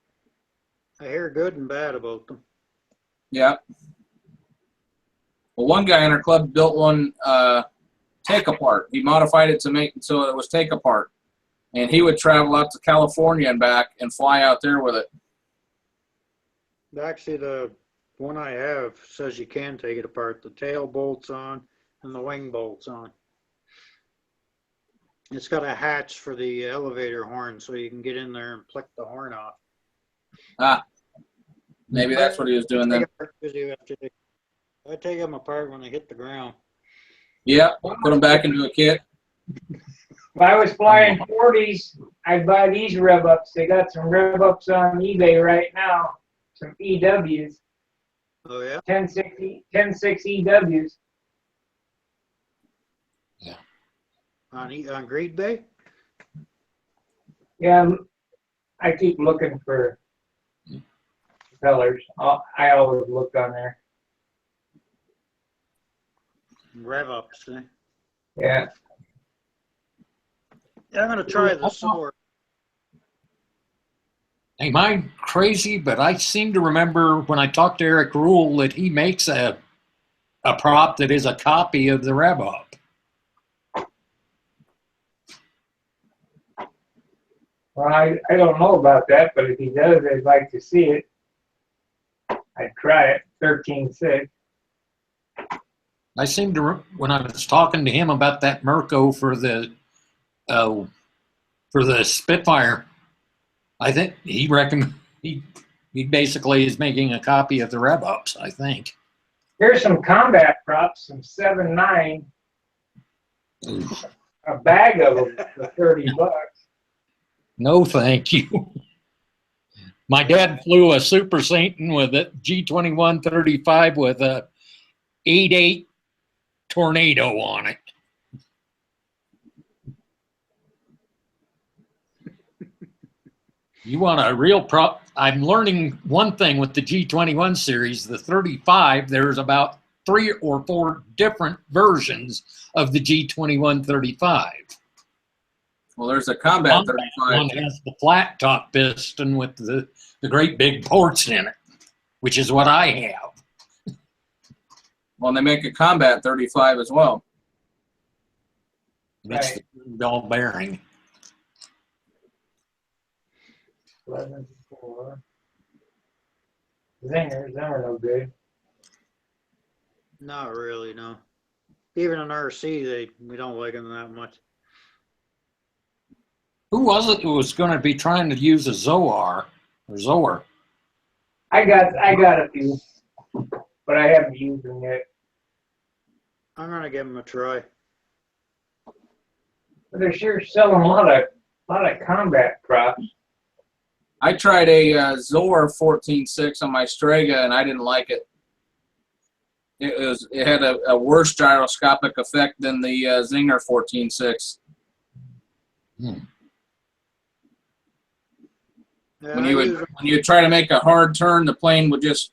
I hear good and bad about them. Yeah. Well, one guy in our club built one take apart. He modified it to make it so it was take apart. And he would travel out to California and back and fly out there with it. Actually, the one I have says you can take it apart. The tail bolts on and the wing bolts on. It's got a hatch for the elevator horn, so you can get in there and flick the horn off. Ah, maybe that's what he was doing then. I take them apart when they hit the ground. Yeah, put them back into a kit. If I was flying 40s, I'd buy these rev ups. They got some rev ups on eBay right now. Some EWs. Oh yeah. 10.6 EWs. On Greed Bay? Yeah, I keep looking for propellers. I always look on there. Rev ups, eh? Yeah. I'm gonna try the sword. Am I crazy? But I seem to remember when I talked to Eric Rule that he makes a prop that is a copy of the Rev Up. Well, I don't know about that, but if he does, I'd like to see it. I'd try it. 13.6. I seem to, when I was talking to him about that Mirko for the Spitfire, I think he he basically is making a copy of the Rev Ups, I think. Here's some combat props, some 7.9. A bag of them for $30. No, thank you. My dad flew a Super Satan with a G2135 with a 8.8 Tornado on it. You want a real prop? I'm learning one thing with the G21 series, the 35, there's about 3 or 4 different versions of the G21 35. Well, there's a Combat 35. One has the flat top piston with the great big ports in it, which is what I have. Well, they make a Combat 35 as well. It's the ball bearing. 11.4. Zingers, them are no good. Not really, no. Even in RC, we don't like them that much. Who was it who was going to be trying to use a Zoar or Zoar? I got a few, but I haven't used them yet. I'm gonna give them a try. But they're sure selling a lot of combat props. I tried a Zor 14.6 on my Strega, and I didn't like it. It had a worse gyroscopic effect than the Zinger 14.6. Yeah, When you try to make a hard turn, the plane would just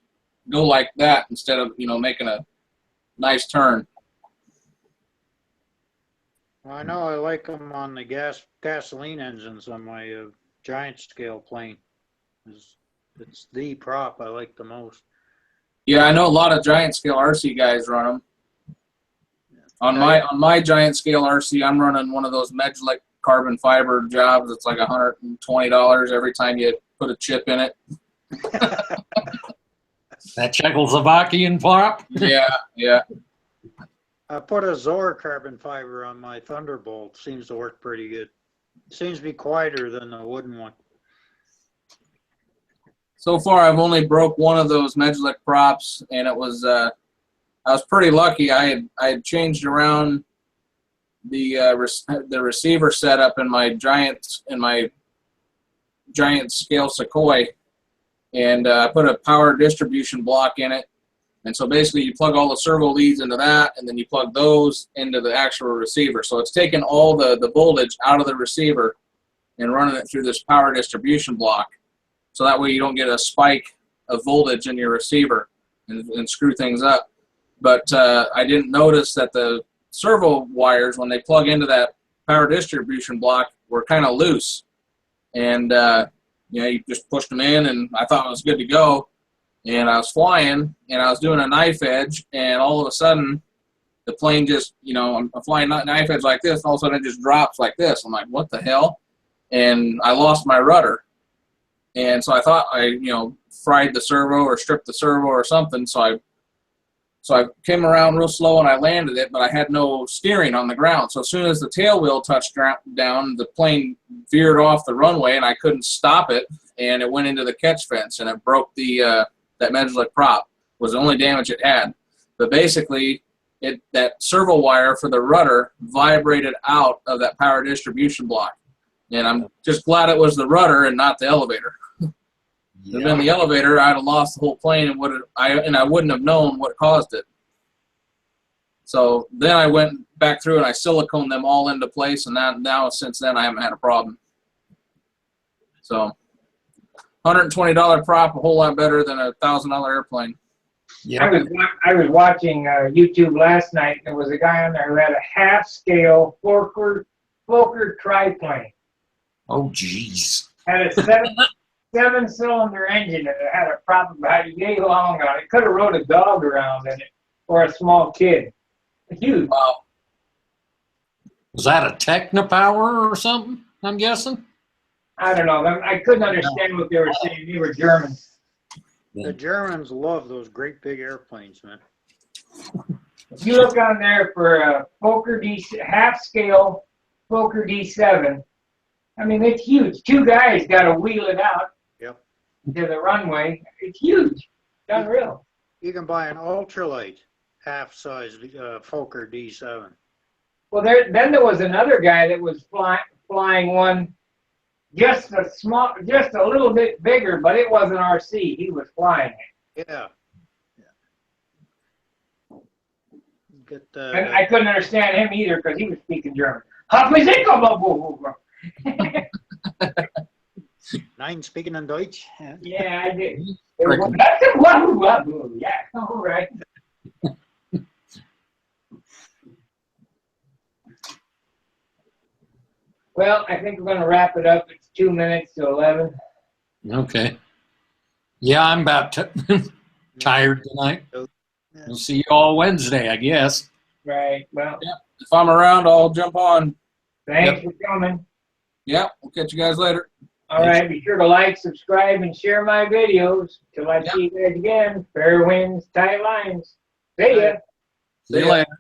go like that instead of making a nice turn. I know I like them on the gasoline engines on my giant scale plane. It's the prop I like the most. Yeah, I know a lot of giant scale RC guys run them. On my giant scale RC, I'm running one of those Medlic carbon fiber jobs. It's like $120 every time you put a chip in it. That Czechoslovakian prop? Yeah. I put a Zor carbon fiber on my Thunderbolt. Seems to work pretty good. Seems to be quieter than the wooden one. So far, I've only broke one of those Medlick props, and it was I was pretty lucky. I had changed around the receiver setup in my giant scale Sequoia, and I put a power distribution block in it. And so basically, you plug all the servo leads into that, and then you plug those into the actual receiver. So it's taking all the voltage out of the receiver and running it through this power distribution block. So that way you don't get a spike of voltage in your receiver and screw things up. But I didn't notice that the servo wires, when they plug into that power distribution block, were kind of loose. And, you just pushed them in, and I thought it was good to go. And I was flying, and I was doing a knife edge, and all of a sudden, the plane just, I'm flying knife edge like this, and all of a sudden it just drops like this. I'm like, what the hell? And I lost my rudder. And so I thought I, fried the servo or stripped the servo or something. So I came around real slow and I landed it, but I had no steering on the ground. So as soon as the tail wheel touched down, the plane veered off the runway and I couldn't stop it. And it went into the catch fence and it broke that Medlick prop. Was the only damage it had. But basically, that servo wire for the rudder vibrated out of that power distribution block. And I'm just glad it was the rudder and not the elevator. If it had been the elevator, I'd have lost the whole plane and I wouldn't have known what caused it. So then I went back through and I siliconed them all into place, and now since then I haven't had a problem. So $120 prop, a whole lot better than a $1,000 airplane. Yeah. I was watching YouTube last night. There was a guy on there who had a half-scale Fokker triplane. Oh, jeez. Had a seven-cylinder engine, and it had a prop about yay long on it. It could have rode a dog around in it or a small kid. Huge. Wow. Was that a Technopower or something, I'm guessing? I don't know. I couldn't understand what they were saying. They were German. The Germans love those great big airplanes, man. If you look on there for a Fokker half-scale Fokker D7, I mean, it's huge. Two guys got to wheel it out to the runway. It's huge. It's unreal. You can buy an ultralight half-size Fokker D7. Well, then there was another guy that was flying one just a little bit bigger, but it wasn't RC. He was flying it. Yeah. And I couldn't understand him either because he was speaking German. Nine speaking in Deutsch. Yeah, I did. Yeah, all right. Well, I think we're going to wrap it up. It's 2 minutes to 11. Okay. Yeah, I'm about tired tonight. We'll see you all Wednesday, I guess. Right. Well, If I'm around, I'll jump on. thanks for coming. Yeah, we'll catch you guys later. All right. Be sure to like, subscribe, and share my videos. Till I see you guys again. Fair winds, tight lines. See ya. See you later.